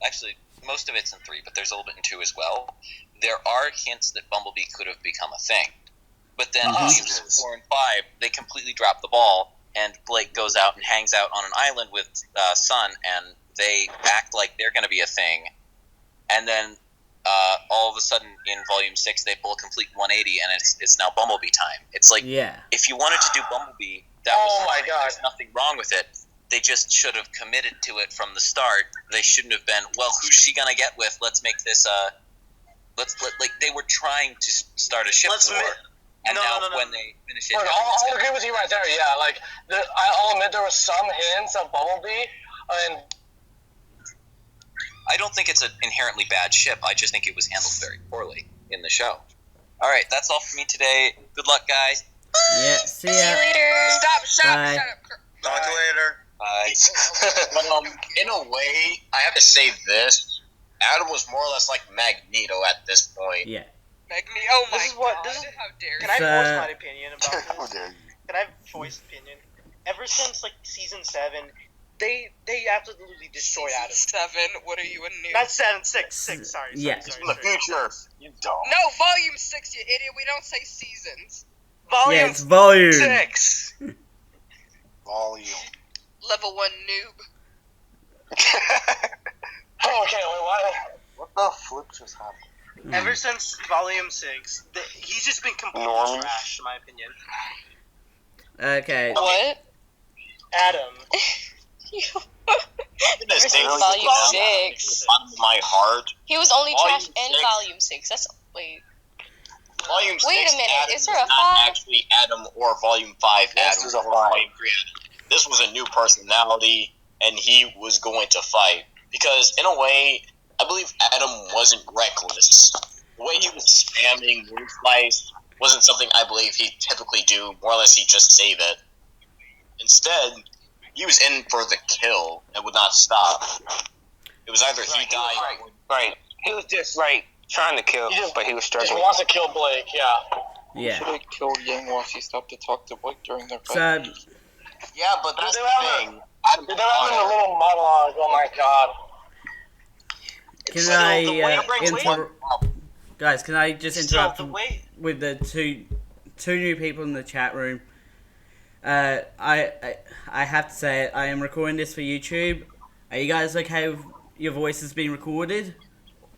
actually, most of it's in 3, but there's a little bit in 2 as well. There are hints that Bumblebee could have become a thing. But then volumes 4 and 5, they completely drop the ball, and Blake goes out and hangs out on an island with Sun, and they act like they're going to be a thing. And then all of a sudden, in Volume 6, they pull a complete 180, and it's now Bumblebee time. It's like, if you wanted to do Bumblebee, that was fine. There's nothing wrong with it. They just should have committed to it from the start. They shouldn't have been, well, who's she going to get with? Let's make this, like, they were trying to start a ship war. And when they finish it... I'll agree with you right there, yeah. Like, I'll admit there were some hints of Bumblebee, and... I don't think it's an inherently bad ship. I just think it was handled very poorly in the show. All right, that's all for me today. Good luck, guys. Yeah, see ya. See you later. Shut up. Talk to you later. In a way, I have to say this. Adam was more or less like Magneto at this point. Yeah. Magneto, oh my God. How dare you. Can I voice my opinion about this? How dare you. Can I voice opinion? Ever since, like, Season 7, they absolutely destroyed Adam. 7? What are you, a noob? Not 7, 6. Sorry. In the future, you don't. No, Volume 6, you idiot. We don't say seasons. Volume it's volume 6. Volume. Level 1 noob. Okay, wait, what? What the flip just happened? Ever since Volume 6, he's just been completely trash, in my opinion. Okay. What? Adam. Ever since Volume 6. Bottom of my heart. He was only trash in Volume 6. That's wait. Volume 6. Wait a minute. Adam is there a 5? Not actually Adam or Volume 5. Yes, Adam there's a or 5. Volume 3 Adam. This was a new personality, and he was going to fight because, in a way, I believe Adam wasn't reckless. The way he was spamming Moon Slice wasn't something I believe he'd typically do. More or less, he'd just save it. Instead, he was in for the kill and would not stop. It was either he died or... Right. He was just, trying to kill, but he was struggling. He wants to kill Blake, yeah. He should have killed Yang once he stopped to talk to Blake during their fight. Yeah, but that's the thing. They're having a little monologue, oh my god. Can I guys, can I just interrupt with the two new people in the chat room? I have to say it, I am recording this for YouTube. Are you guys okay with your voices being recorded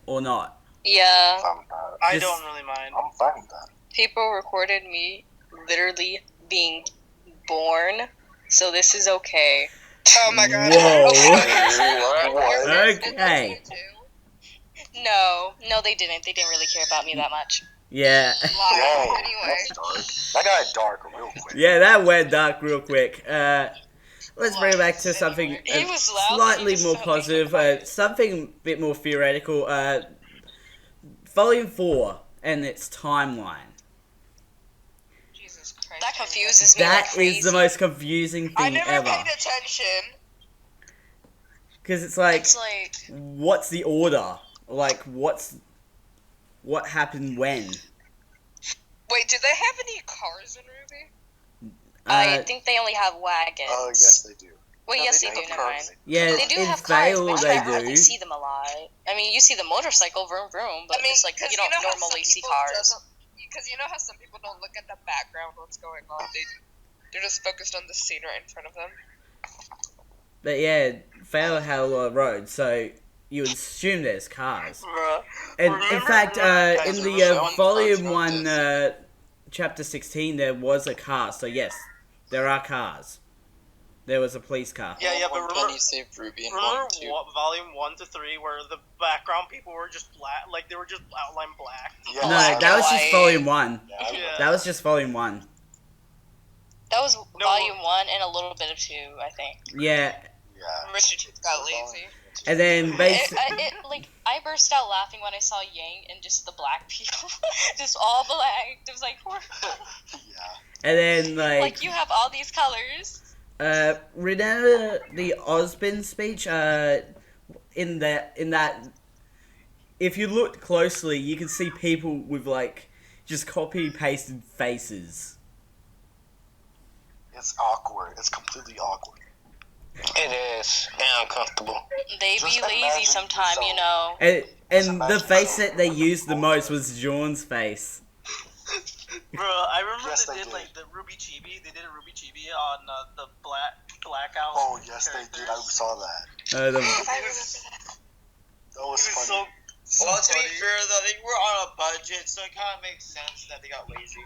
or not? Yeah. I don't really mind. I'm fine with that. People recorded me literally being born, so this is okay. Oh my god. Whoa. Okay. No, they didn't. They didn't really care about me that much. Yeah. Anyway. That got dark real quick. Yeah, that went dark real quick. Let's bring it back to something slightly more positive, something a bit more theoretical. Volume 4 and its timeline. Jesus Christ. That confuses me. That is the most confusing thing ever. I never paid attention. Because it's like, what's the order? Like, what happened when? Wait, did they have any cars in RWBY? I think they only have wagons. Oh, yes, they do. Well, yes, they do. Never mind. Yeah, they do in have cars, Vale but they you don't do. see them a lot. I mean, you see the motorcycle, vroom vroom, but it's like you don't normally see cars. Because you know how some people don't look at the background, what's going on. They're just focused on the scene right in front of them. But yeah, Vale had a lot of roads, so you would assume there's cars. And in fact, in the Volume 1, Chapter 16, there was a car, so yes, there are cars. There was a police car. Yeah, but remember, you saved RWBY in Volume 1 to 3, where the background people were just black, like they were just outlined black. Yeah. No, that was just Volume 1. Yeah. That was just Volume 1. That was Volume 1 and a little bit of 2, I think. Yeah. Mr. Tooth got lazy. And then basically... I burst out laughing when I saw Yang and just the black people. Just all black. It was like, And then, like, you have all these colors. Remember the Osbin speech? In that, if you look closely, you can see people with like just copy-pasted faces. It's awkward. It's completely awkward. It is uncomfortable. They be lazy sometime, you know. And the face that they used the most was Jean's face. Bro, I remember they did like the RWBY Chibi. They did a RWBY Chibi on the blackout. Oh yes, characters. They did. I saw that. I remember that. That was funny. Well, to be fair though, they were on a budget, so it kind of makes sense that they got lazy.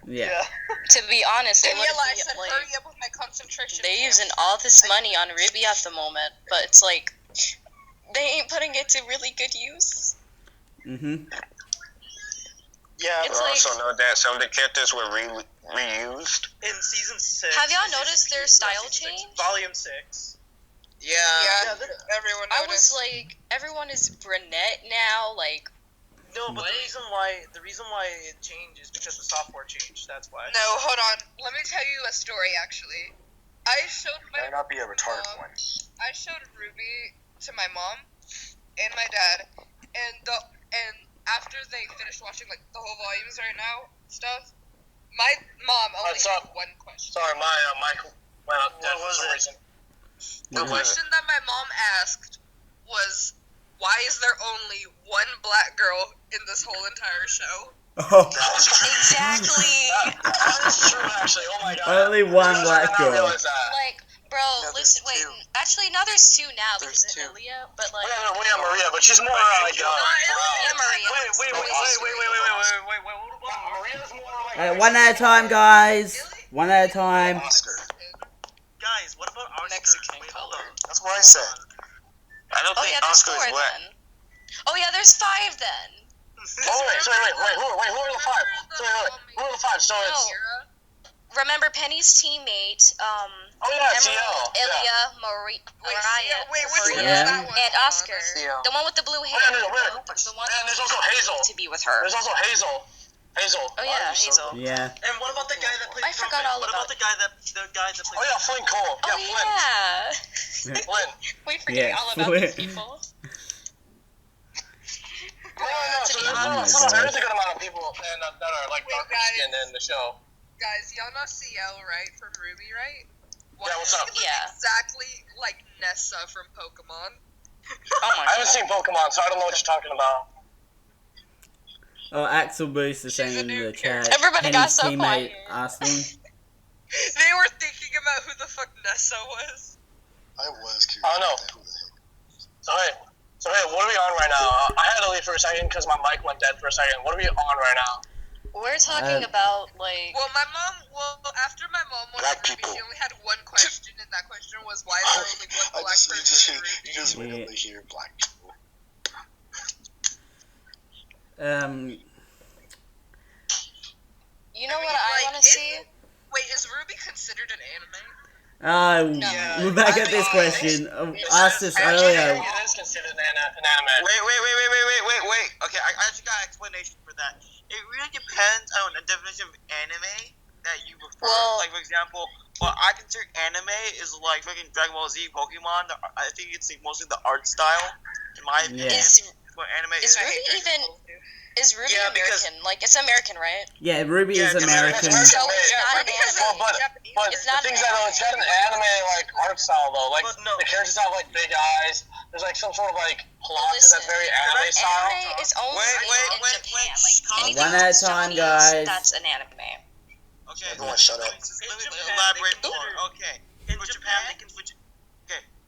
Yeah. To be honest, they realized that hurry up with my concentration. They're using all this money on RWBY at the moment, but it's like they ain't putting it to really good use. Mhm. Yeah, but also know that some of the characters were reused in season 6. Have y'all noticed their style change? Volume 6. Yeah, everyone noticed. I was like, everyone is brunette now, like. No, but the reason why it changed is because the software changed. That's why. No, hold on. Let me tell you a story. Actually, I showed my. Might not be a retarded one. I showed RWBY to my mom and my dad, and after they finished watching like the whole volumes right now stuff, my mom only had one question. Sorry, my mic went out dead for some reason. The question that my mom asked was, why is there only one black girl in this whole entire show? Oh. Exactly. That is true, actually. Oh my god. Only one black girl. Like, Bro, listen, wait. Actually, now there's 2 now because of Ilya, but like. Yeah, Maria, but she's more like. Yeah, Maria. Wait. Maria's more like. One at a time, guys. One at a time. Oscar. Guys, what about Oscar? Mexican color. That's what I said. I don't think there's Oscar 4 is wet. then. Oh yeah, there's 5 then. Wait, who are the 5? Who are the 5? So it's. Remember Penny's teammate, Emerald, Ilya, Maria, and Oscar. The one with the blue hair. The one and there's also Hazel. To be with her. There's also Hazel. Oh yeah, Hazel. Yeah. And what about the guy that played I forgot all What about about the guy that played? Oh yeah, Flynn Cole. Oh yeah. Flynn. We forget all about these people. So there's a good amount of people that are like darker skinned in the show. Guys, y'all know CL, right? From RWBY, right? Yeah, what's up? Yeah. Exactly like Nessa from Pokemon. Oh my I haven't seen Pokemon, so I don't know what you're talking about. Oh, Axel Boost is saying in the chat. Everybody got Penny's so teammate quiet. Aston. They were thinking about who the fuck Nessa was. I was curious. Oh no. So hey, what are we on right now? I had to leave for a second because my mic went dead for a second. What are we on right now? We're talking about like. Well, after my mom was Black RWBY, people. she only had one question, and that question was why is there only one black person in RWBY? You just randomly hear black people. You know what I want to see? Wait, is RWBY considered an anime? We're back at this question. Asked this earlier. It is considered an anime. Wait. Okay, I actually got an explanation for that. It really depends on the definition of anime that you prefer. Like, for example, what I consider anime is like fucking Dragon Ball Z, Pokemon. I think it's mostly the art style, in my opinion. What anime is. Is RWBY American? Like, it's American, right? Yeah, RWBY is American. So it's not an anime. But It's not the thing an is that it's got an anime like art style though. Like no. the characters have like big eyes. There's like some sort of like plot that's very anime style. Anime is only in Japan. Like, One at a time, guys. That's an anime. Okay, Everyone shut up. Let me elaborate more. Okay,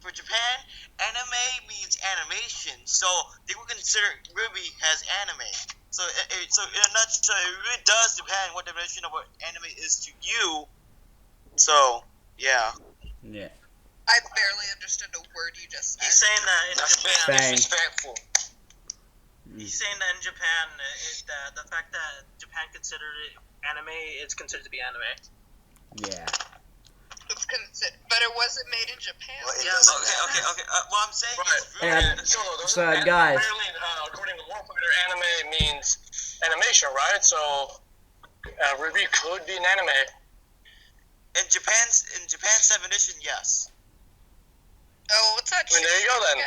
for Japan, anime means animation, so they would consider RWBY as anime. So in a nutshell, it really does depend what definition of what anime is to you. So, yeah. Yeah. I barely understood a word you just said. He's saying that in Japan. Disrespectful. He's saying that in Japan, the fact that Japan considered it anime, it's considered to be anime. Yeah. It's considered, but it wasn't made in Japan. Well, okay. What I'm saying is, So guys. Apparently, according to Warfighter, anime means animation, right? So, RWBY could be an anime. in Japan's definition, yes. Oh, what's that? There you go then.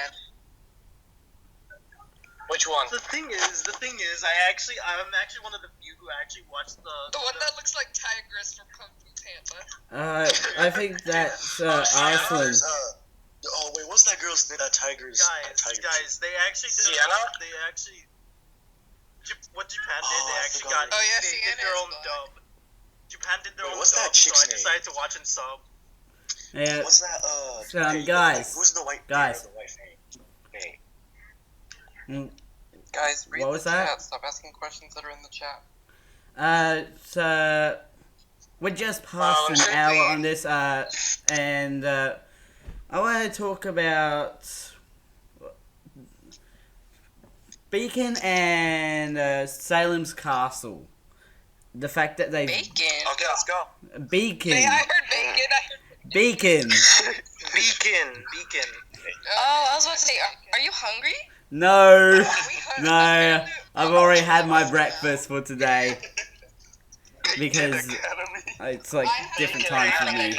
Which one? The thing is, I'm actually one of the few who actually watched the one that looks like Tigress from Kung Fu Panda. I think that's Iceland. Oh wait, what's that girl's name? Tigers. Guys, they actually did. Sienna? They actually. What Japan did, they actually got. Oh yeah, they Sienna did their own dub. Japan did their own what's dub, that chick's so I decided to watch and sub. Yeah. What's that? Guys. Who's the white? Guys. The white hey. Guys, read What was the that? chat. Stop asking questions that are in the chat. So we're just past an hour on this, and I want to talk about Beacon and Salem's Castle. The fact that they Bacon. Okay, let's go. Beacon. Hey, I heard bacon. Beacon. Beacon. Oh, I was about to say, are you hungry? No, I've already had my breakfast for today because it's like different time for me.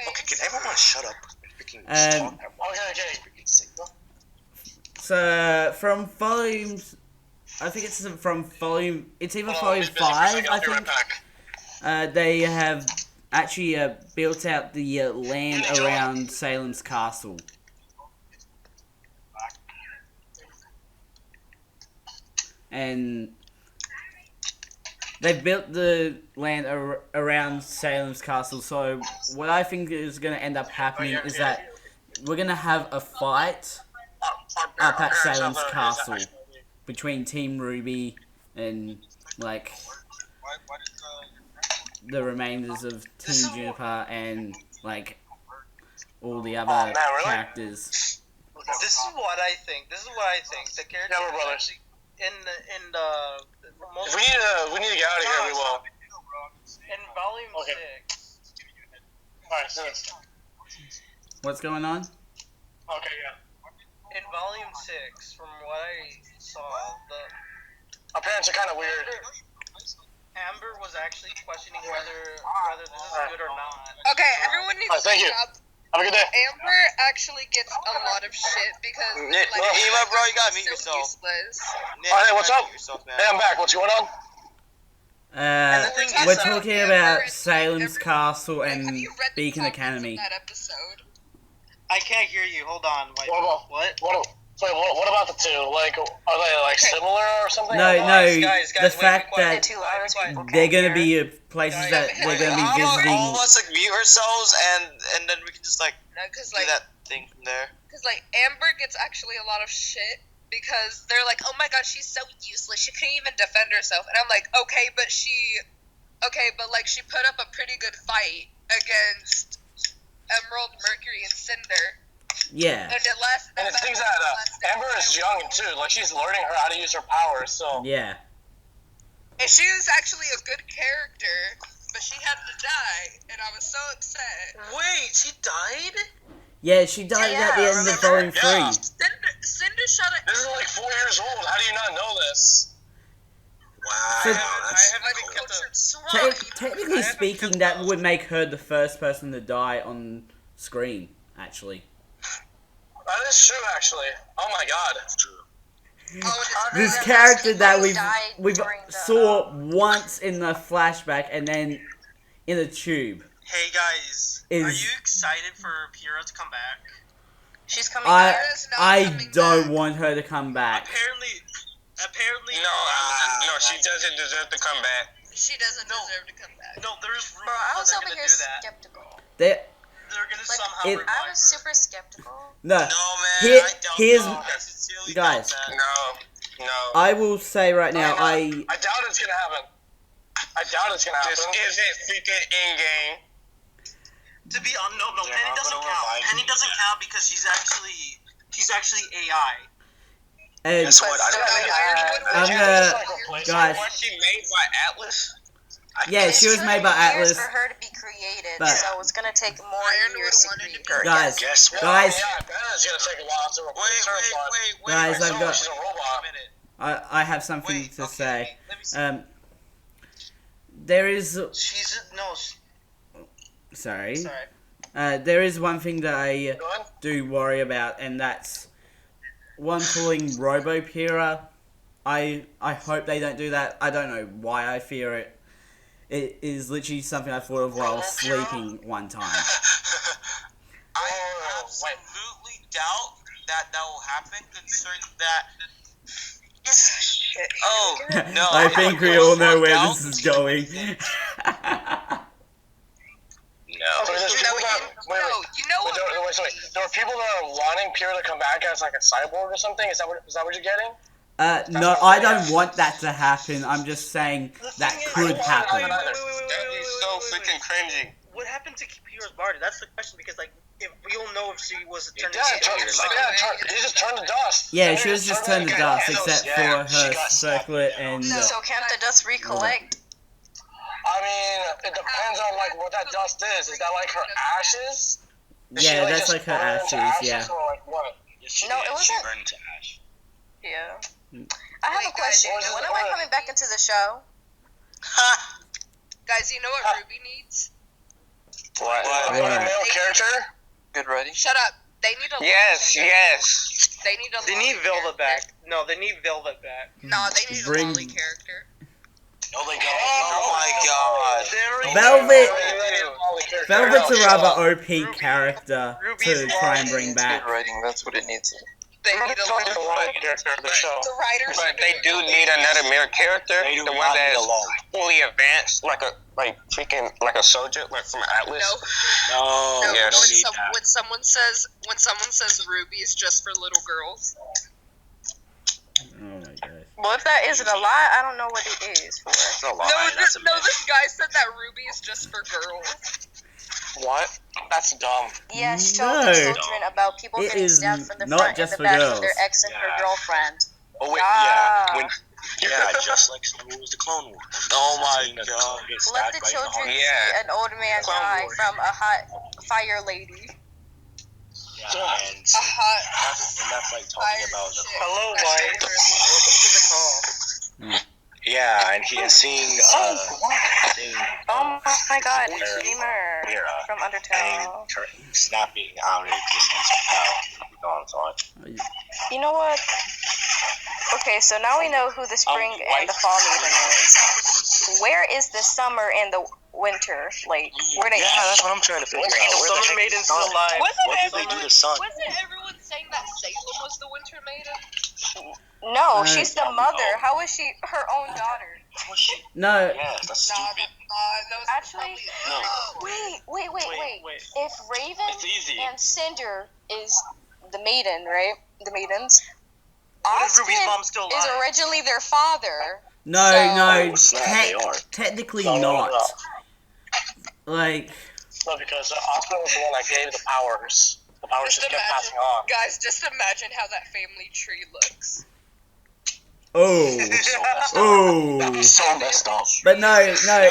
Okay, can everyone shut up? And so from volumes, I think it's from volume. It's even volume 5. I think they have actually built out the land around Salem's Castle. And they've built the land around Salem's castle. So what I think is going to end up happening is that we're going to have a fight up at Salem's castle between Team RWBY and like the remainders of Team Juniper and like all the other characters. This is what I think. The characters actually in the most. We need to get out of here. We will. In volume 6. Alright, What's going on? Okay, yeah. In volume 6, from what I saw, our parents are kind of weird. Amber was actually questioning whether this is good or not. Okay, everyone needs to stop. Have a good day. Amber actually gets a lot of shit because Nick, Eva, bro, you gotta meet yourself. Useless. Nick, hey, what's up? Yourself, Hey, I'm back. What's going on? We're talking about Salem's Castle and Beacon Academy. I can't hear you. Hold on. Wait, What about the two? Like, are they like similar or something? No, guys, the fact that they're gonna be places that they're gonna be visiting. All of us like mute ourselves and then we can just like do that thing from there. Because like Amber gets actually a lot of shit because they're like, oh my god, she's so useless. She couldn't even defend herself, and I'm like, okay, but she put up a pretty good fight against Emerald, Mercury, and Cinder. Yeah. And it lasted. And the thing's that Amber is young too. Like she's learning how to use her powers. So. Yeah. And she was actually a good character, but she had to die, and I was so upset. Wait, she died? Yeah, she died at the end of volume 3. Cinder shot at. This is like 4 years old. How do you not know this? Wow. So, technically speaking, that would make her the first person to die on screen, actually. That is true, actually. Oh my god. That's true. This character that we've saw once in the flashback and then in the tube. Hey guys, are you excited for Pyrrha to come back? She's coming back. I don't want her to come back. Apparently. No, she doesn't deserve to come back. She doesn't deserve to come back. No, there's room. Bro, I was over here skeptical. They're gonna somehow revive I was super skeptical. No, man, I don't know. Guys. No. I will say right now, I doubt it's gonna happen. This isn't freaking in-game. To be no, Penny doesn't count. Penny doesn't count because she's actually AI. And Guess what? guys. Was she made by Atlas? Yeah, she was made by Atlas. For her to be created, but, so it's gonna take more years to create her. Guys, guess what? Guys, Guys, I've got. I have something to say. There is. Sorry. There is one thing that I do worry about, and that's one calling RWBY. I hope they don't do that. I don't know why I fear it. It is literally something I thought of while I was sleeping one time. I absolutely doubt that will happen, considering that. Oh no! I think we all know where this is going. There are people that are wanting Pyrrha to come back as like a cyborg or something. Is that what you're getting? No, I don't want that to happen. I'm just saying that could happen. That is so freaking cringy. What happened to Pyrrha's body? That's the question, because like if we don't know if she was turned he just turned to dust. Yeah, she was just turned to dust, except for her circlet and. So can't the dust recollect? I mean, it depends on like what that dust is. Is that like her ashes? Yeah, that's like her ashes. Yeah. Or like what? No, it wasn't. Burned to ash. Yeah. I have a question. When am I coming back into the show? Guys, you know what RWBY needs? What? A male character? Get ready. Shut up. They need a. Yes. They need Velvet back. No, they need Velvet back. No, they need a Lolly character. No, they don't. Oh my god. Velvet's a rather OP character to try and bring back. Good writing, that's what it needs. they need a little character of the show. The writers, but they do need another mirror character. The one that's fully advanced, like a soldier, like from Atlas. No. Yeah, When someone says RWBY is just for little girls. Oh my god. Well, if that isn't a lie, I don't know what it is for. It's a lie. This guy said that RWBY is just for girls. What? That's dumb. Yeah, show the children about people getting stabbed from the front and the back of their ex and her girlfriend. Oh wait, just like Star Wars: The Clone Wars. Oh my god. Let the children see an old man die from a hot fire lady. Yeah, and that's like talking about the hello, wife. Welcome to the call. Yeah, and he is seeing. Oh my god, streamer from Undertale. Snapping out of existence without thought. You know what? Okay, so now we know who the spring and the fall maiden is. Where is the summer and the winter? Like, where they? Yeah, that's what I'm trying to figure out. The summer maiden's still alive. Wasn't everyone saying that Salem was the winter maiden? No, she's the mother. How is she her own daughter? No. Yeah, that's stupid. Actually, wait. If Raven and Cinder is the maiden, right? The maidens. Austin is originally their father. No, technically not. Like. No, because Austin was the one that gave the powers. The powers just kept passing on. Guys, just imagine how that family tree looks. Oh. So messed up. But no, it's not. No,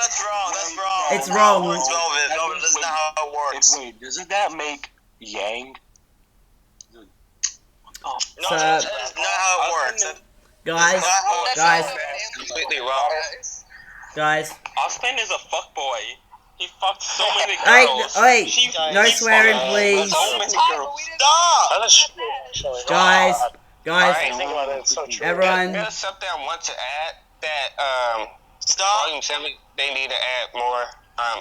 that's wrong. That's wrong. It's wrong. Velvet, that's not how it works. Wait, doesn't that make Yang? No, that's not how it works. Guys. Completely wrong. Guys. Austin is a fuckboy. He fucked so many girls. Hey, no swearing, please. So many girls. Stop! Guys, everyone. There's something I want to add that Volume 7 they need to add more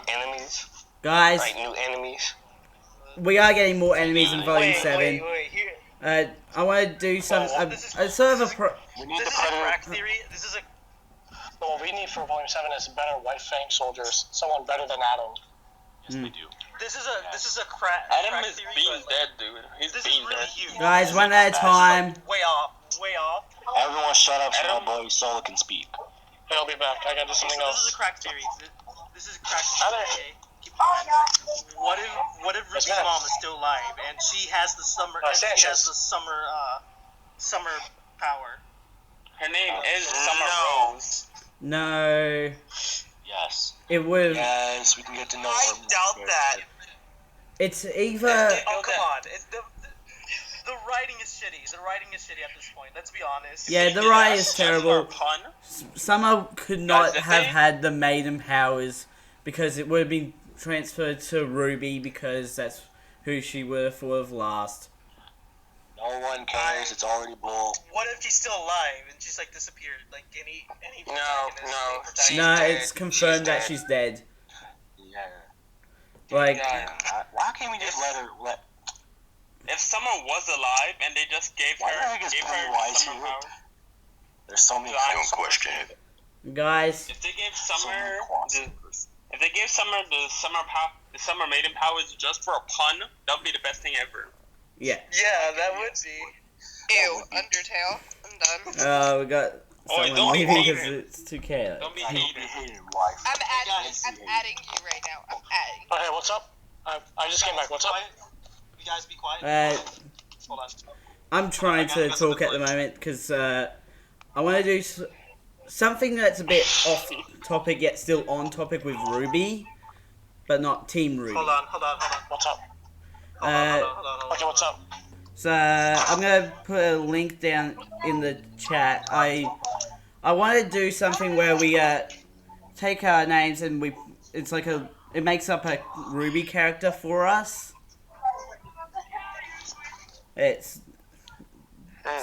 enemies. Guys, like new enemies. We are getting more enemies in Volume 7. I want to do some sort of a we need the crack theory. This is what we need for Volume 7 is better White Fang soldiers. Someone better than Adam. Yes, we do. This is a crack. Adam is being dead, dude. He's being dead. Guys, one at a time. Way off. Everyone shut up so my boy Solo can speak. Hey, I'll be back. I gotta do something else. This is a crack theory. This is a crack theory. What if Ruby's mom is still alive and she has the summer summer power? Her name is Summer Rose. No. Yes. It would. Yes, we can get to know her. I doubt that. It's either. Oh come on! The writing is shitty. The writing is shitty at this point. Let's be honest. Yeah, the writing is terrible. Summer could not have had the maiden powers because it would have been transferred to RWBY because that's who she would have thought of last. No one cares. It's already bull. What if she's still alive and she's like disappeared? Like any No. No, it's confirmed that she's dead. Yeah. Like. Why can't we just let? If someone was alive and they just gave her summer power. There's so many questions. Guys. If they gave Summer the summer maiden powers just for a pun, that would be the best thing ever. Yeah. Yeah, that would be. Ew, Undertale. I'm done. We got someone leaving because it's 2K. Don't be hating. I'm adding you right now. I'm adding. Okay, what's up? I just came back. What's up? You guys be quiet. Hold on. I'm trying to talk at the moment because I want to do something that's a bit off topic yet still on topic with RWBY, but not Team RWBY. Hold on. What's up? Hold on. Okay, what's up? So I'm gonna put a link down in the chat. I want to do something where we take our names and it makes up a RWBY character for us. It's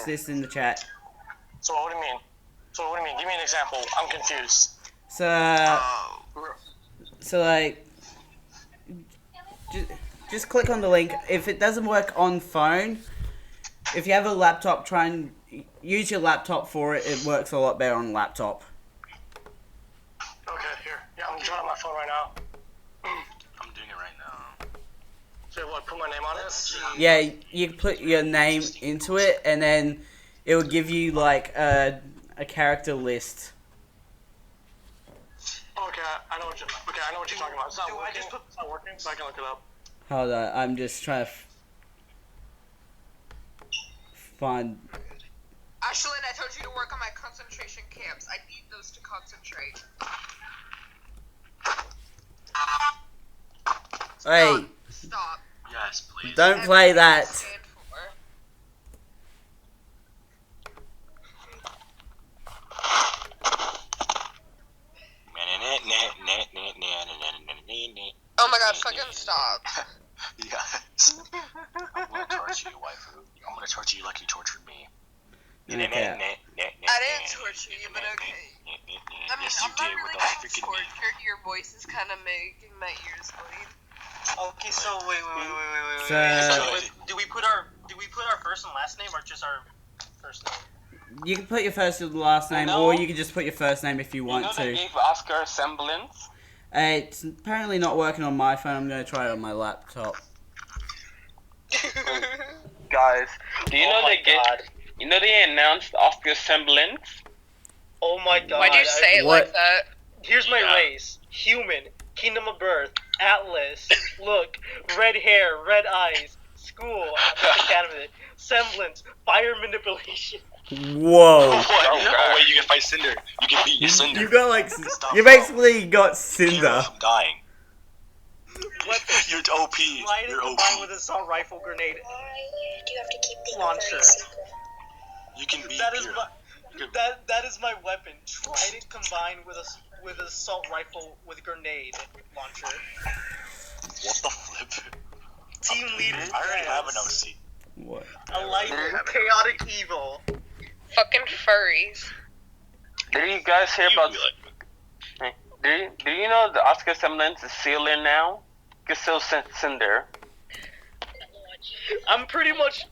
this in the chat. So what do you mean? Give me an example. I'm confused. So like, just click on the link. If it doesn't work on phone, if you have a laptop, try and use your laptop for it. It works a lot better on laptop. Okay, here. Yeah, I'm joining my phone right now. I'm doing it right now. So what, put my name on it? Yeah, you put your name into it, and then it will give you like a character list. Okay, I know what you're talking about. It's not working. It's not working, so I can look it up. Hold on, I'm just trying to find. Ashlyn, I told you to work on my concentration camps. I need those to concentrate. Hey. Stop. Yes, please. Don't play that. Oh my god, fucking stop. Yes. I'm gonna torture you, waifu. I'm gonna torture you like you tortured me. Okay. I didn't torture you, but okay. I mean, yes, you I'm did not really with those getting freaking tortured. Your voice is kind of making my ears bleed. Okay, so wait. So- Do we put our first and last name or just our first name? You can put your first and last name, or you can just put your first name if you want to. They gave Oscar semblance. It's apparently not working on my phone. I'm gonna try it on my laptop. Guys, do you know they announced Oscar semblance? Oh my god. Why'd you say it like that? Here's my race. Human. Kingdom of birth. Atlas. Look. Red hair. Red eyes. School. Academy. Semblance. Fire manipulation. Whoa. Oh wait, you can fight Cinder. You can beat your Cinder. You got like, you basically got Cinder. I'm dying. You're OP. You're OP. Combined with assault rifle grenade. Do you have to keep the Launcher. You can beat That is my weapon. Trident combined with assault rifle with grenade launcher. What the flip? Team leader. I already have an OC. What? A light chaotic evil. Fucking furries. Did you guys hear about? Do you know the Oscar semblance is sealing now? You can still Cinder. I'm pretty much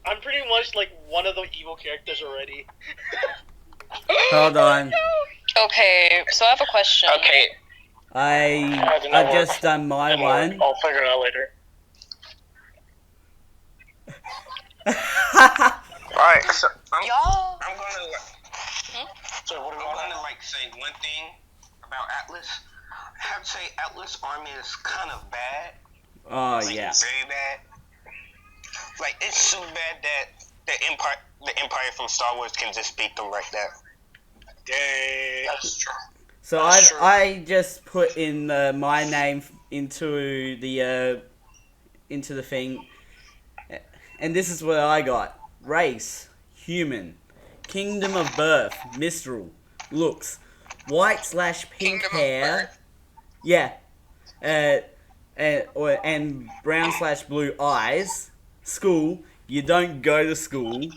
like one of the evil characters already. Hold on. Okay, so I have a question. Okay. I've just done my one. I'll figure it out later. Alright, so I'm gonna say one thing about Atlas. I have to say Atlas army is kind of bad. Oh yeah. Very bad. Like it's so bad that the Empire from Star Wars can just beat them like that. Dang. That's true. So I just put in my name into the thing, and this is what I got: race, human, kingdom of birth, Mistral, looks, white/pink hair, yeah, and brown/blue eyes. School, you don't go to school.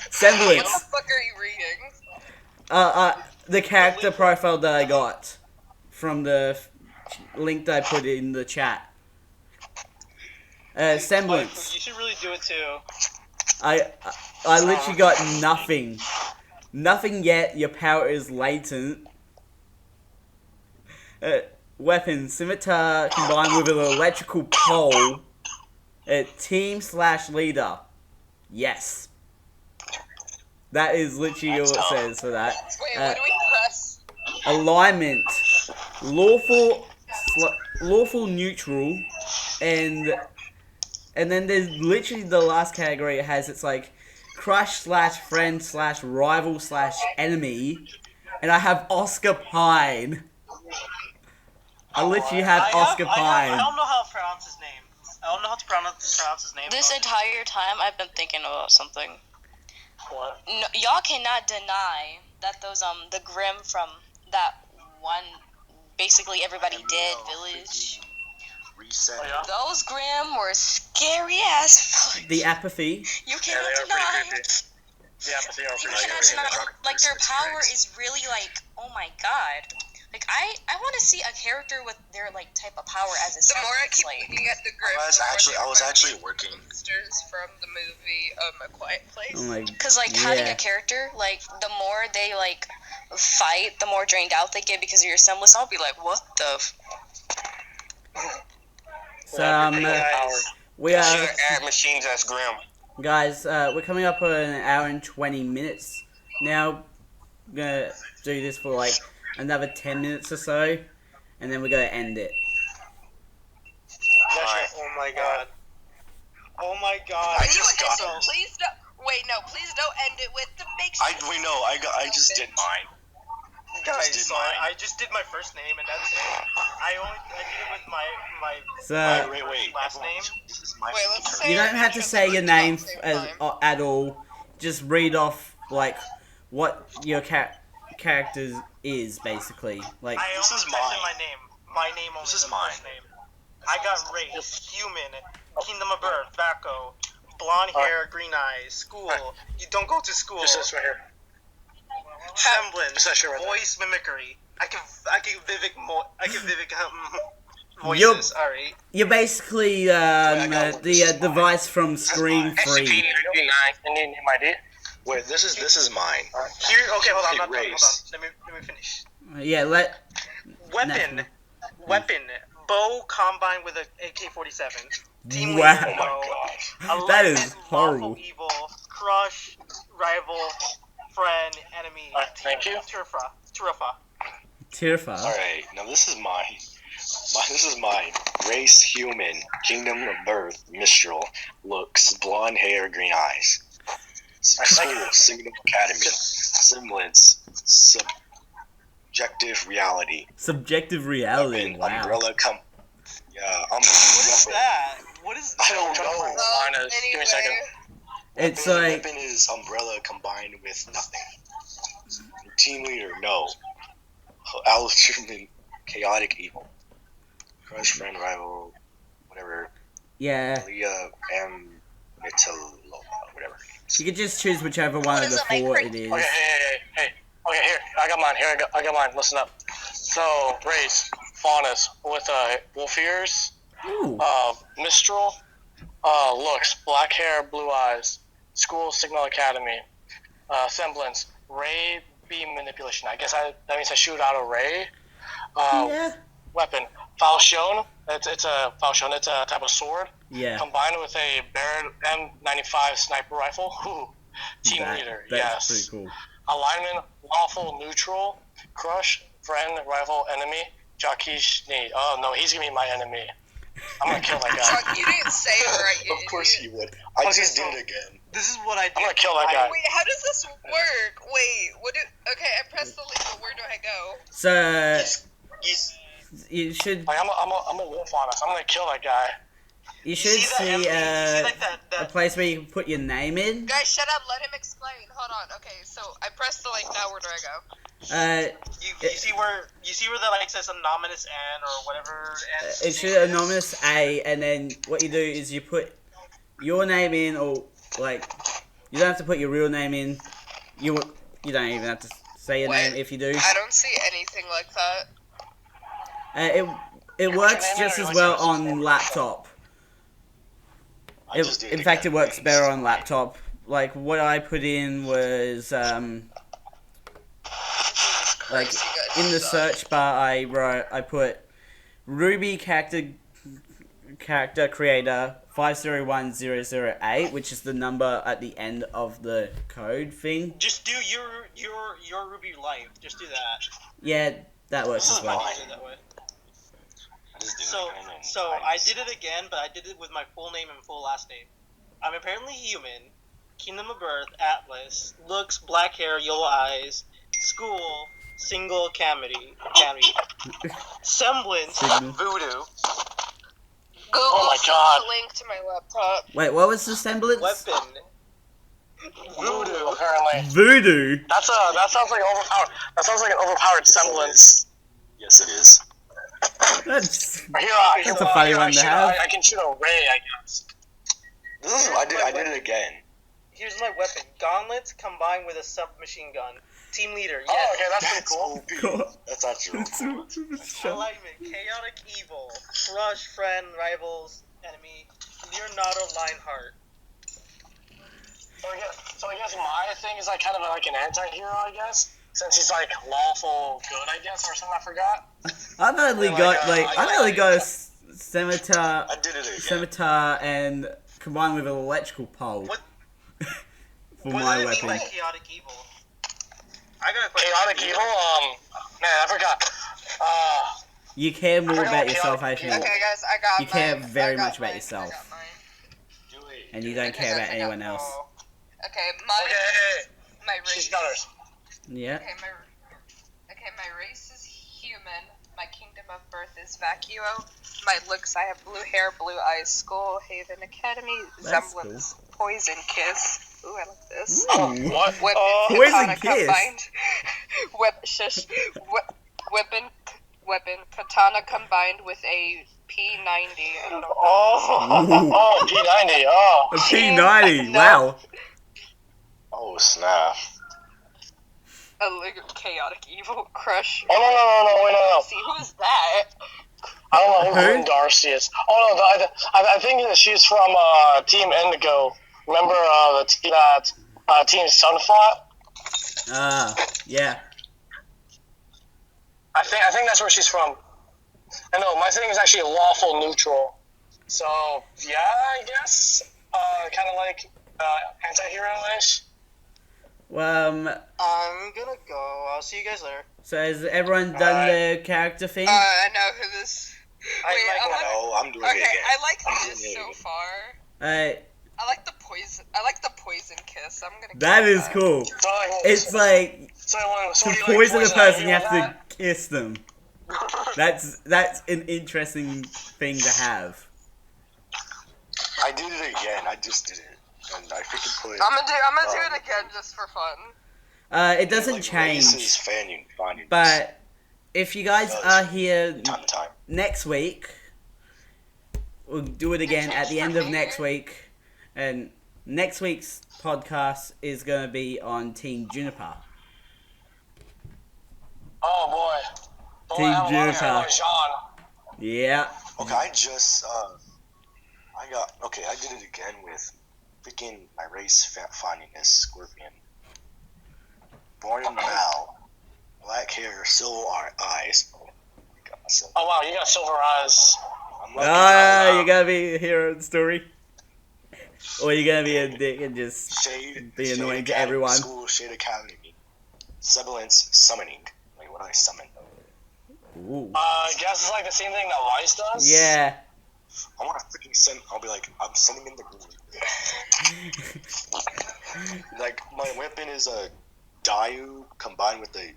Semblance. What the fuck are you reading? The character profile that I got from the link that I put in the chat. Semblance. You should really do it too. I literally got nothing. Nothing yet. Your power is latent. Weapon, scimitar combined with an electrical pole. Team/leader. Yes. That is literally all it says for that. Wait, what do we press? Alignment. Lawful neutral. And then there's literally the last category it has. It's like crush/friend/rival/enemy. And I have Oscar Pine. I literally have Oscar Pine. I don't know how to pronounce his name. I don't know how to pronounce his name. This entire time, I've been thinking about something. What? No, y'all cannot deny that those the Grim from that one, basically everybody dead village. Reset. Oh, yeah? Those Grim were scary as fuck. The apathy. You cannot deny. Yeah, but they are You pretty cannot creepy. deny. Like their power is really like, oh my god. Like, I want to see a character with their, like, type of power as a The more I keep like, looking at the group, I was actually working. Monsters from the movie A Quiet Place. Oh my, because, like, having a character, like, the more they, like, fight, the more drained out they get because of your semblance. I'll be like, what the we are machines as Grim. guys. We're coming up on an hour and 20 minutes now. We're gonna do this for like another 10 minutes or so, and then we're gonna end it. Oh my god. Oh my god. Please don't. Wait, no. Please don't end it with the big. I just did mine. Guys, I just did my first name and that's it. I did it with my last name. You don't have to say your name at all. Just read off like what your character is basically. Like this is mine. My name only. This is mine. Name. I got race, human, kingdom of birth, Vaco, blonde hair, green eyes, school. You don't go to school. This is right here. Semblance, voice mimicry. I can Vivek voices. Alright. You're basically the device from Scream 3. Wait, this is mine. Here, okay, hold on. Let me finish. Finish. Weapon. Bow combined with an AK-47. Team wow. leader, Oh that is horrible. Evil, crush, rival, friend, enemy. Thank you. Tirfa. Alright, now this is mine. This is mine. Race, human, kingdom of birth, mistral, looks, blonde hair, green eyes. School, Signal Academy, semblance, subjective reality. Subjective reality. Weapon, wow. Umbrella What is that? What is? I don't know. Anyway. Give me a second. It's weapon is umbrella combined with nothing. Team leader, no. Altruism, chaotic evil. Crush, friend, rival, whatever. Yeah. Leah, whatever. You can just choose whichever one of the four it is. Okay, hey. Okay, here, I got mine. I got mine. Listen up. So, race, faunus with wolf ears. Mistral, looks, black hair, blue eyes. School, Signal Academy. Semblance, ray, beam manipulation. I guess that means I shoot out a ray. Yeah. Weapon, falchion. It's a falchion. It's a type of sword. Yeah. Combined with a Barrett M95 sniper rifle. Ooh. Team leader. That's yes. pretty cool. Alignment, lawful, neutral, crush, friend, rival, enemy, Jakish, need. Oh no, he's gonna be my enemy. I'm gonna kill that guy. You didn't say it right. Of course you would. I just did it again. This is what I did. I'm gonna kill that guy. Wait, how does this work? Wait, okay, I pressed the link, but where do I go? So you should. Like, I'm a wolf on us. I'm gonna kill that guy. You should see a place where you can put your name in. Guys, shut up. Let him explain. Hold on. Okay, so I pressed the link. Now where do I go? You see where that like says anonymous N or whatever. It should anonymous A, and then what you do is you put your name in, or like you don't have to put your real name in. You don't even have to say your name if you do. I don't see anything like that. It works just as well on laptop. In fact, it works better on laptop. Like what I put in was like in the search bar I put RWBY character creator 501008, which is the number at the end of the code thing. Just do your RWBY life. Just do that. Yeah, that works as well. So I did it again, but I did it with my full name and full last name. I'm apparently human, kingdom of birth, Atlas, looks, black hair, yellow eyes, school, single academy, semblance, voodoo. Google my God. the link to my laptop. Wait, what was the semblance? Weapon. Voodoo, apparently. Voodoo? That sounds like overpowered. That sounds like an overpowered semblance. Yes, it is. That's a funny one to have. I can shoot a ray, I guess. I did it again. Here's my weapon. Gauntlets combined with a submachine gun. Team leader. Yes. Oh, okay, that's pretty cool. That's actually cool. Alignment: chaotic evil, crush, friend, rivals, enemy. Leonardo Lionheart. So I guess my thing is like kind of like an anti-hero, I guess, since he's like lawful good, I guess, or something. I forgot. I've only got a scimitar. I did it again. Scimitar and combined with an electrical pole. What? For what my do weapon. Mean by chaotic evil? I got a question. Chaotic evil. Man, I forgot. You care more about yourself, I think. Okay, guys, I got. You care mine. very I got much about mine. yourself. I got mine. And you don't care about anyone else. Okay, my race. She's got hers. Yeah. Okay, my race is human. My kingdom of birth is Vacuo. My looks, I have blue hair, blue eyes, Skull Haven Academy, That's Semblance, Poison Kiss. Ooh, I like this. What? Weapon Poison Kiss. Weapon katana combined with a P90. I don't know. Oh, P90. Oh. A P90. Wow. Oh snap. A chaotic evil crush. Oh no, wait, no. See, who's that? I don't know who Darcy is. Oh no, I think that she's from Team Indigo. Remember the team that Team Sun fought? Yeah. I think that's where she's from. I know, my thing is actually lawful neutral. So, yeah, I guess. Kind of like anti-hero-ish. Well, I'm gonna go. I'll see you guys later. So has everyone done their character thing? I know who this... I'm doing it again. I like this so far. Alright. I like the poison kiss. I'm gonna. That is cool. It's like to poison a person, you have to kiss them. That's an interesting thing to have. I did it again. I just did it, and I freaking put. I'm gonna do it again just for fun. It doesn't change. But if you guys are here next week, we'll do it again at the end of next week, and next week's podcast is going to be on Team Juniper. Oh boy. Team Juniper. Yeah. Okay, I did it again with freaking my race finding this Scorpion. Born in Mal. Black hair, silver eyes. Oh wow, you got silver eyes. You gotta be a hero in the story. Or you gonna be a dick and just be annoying to everyone. School, Shade Academy. Semblance summoning. Like what I summon. Ooh. I guess it's like the same thing that Weiss does? Yeah. I wanna freaking send, I'll be like, I'm sending in the group. Like, my weapon is a Dayu combined with the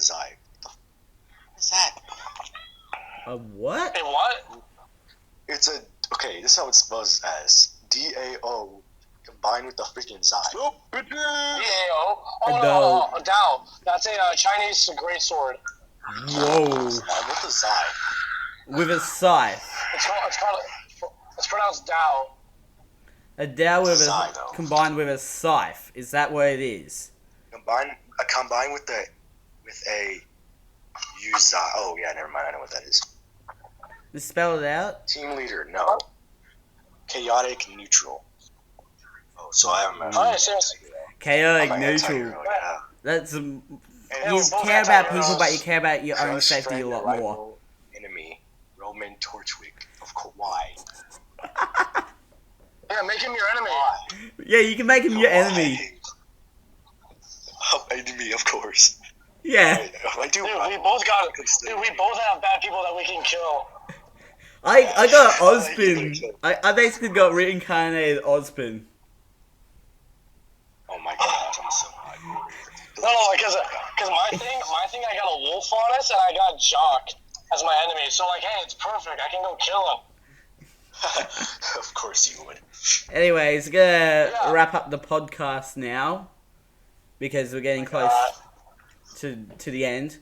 Zai. What is that? A what? A what? It's a, okay, this is how it's spells as DAO combined with the freaking Zai. DAO? Oh, no, a Dao. That's a Chinese greatsword. Whoa. With a Zai. With a scythe. It's pronounced Dao. A Dao with combined with a scythe. Is that what it is? Combined with a Zai. Oh yeah, never mind. I know what that is. Just spell it out. Team leader, no. Chaotic neutral. Oh, so I am. Chaotic neutral. That's you care about people, but you care about your own safety a lot more. Enemy, Roman Torchwick of Kauai. Yeah, make him your enemy. Yeah, you can make him your enemy. Enemy, of course. Yeah. We both have bad people that we can kill. I got Ozpin. I basically got reincarnated Ozpin. Oh my god, I'm so high. No, because my thing, I got a wolf on us, and I got Jock as my enemy. So like, hey, it's perfect. I can go kill him. Of course you would. Anyways, gonna wrap up the podcast now because we're getting close to the end.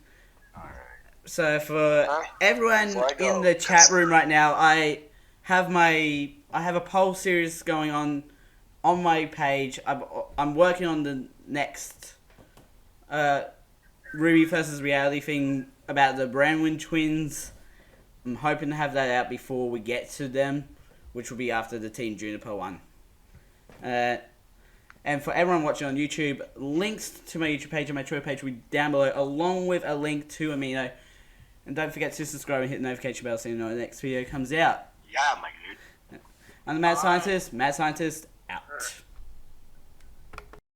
So for everyone in the chat room right now, I have a poll series going on my page. I'm working on the next RWBY versus Reality thing about the Brandwin twins. I'm hoping to have that out before we get to them, which will be after the Team Juniper one. And for everyone watching on YouTube, links to my YouTube page and my Twitter page will be down below, along with a link to Amino. And don't forget to subscribe and hit the notification bell so you know when the next video comes out. Yeah, my dude. I'm the Mad Scientist. Mad Scientist, out.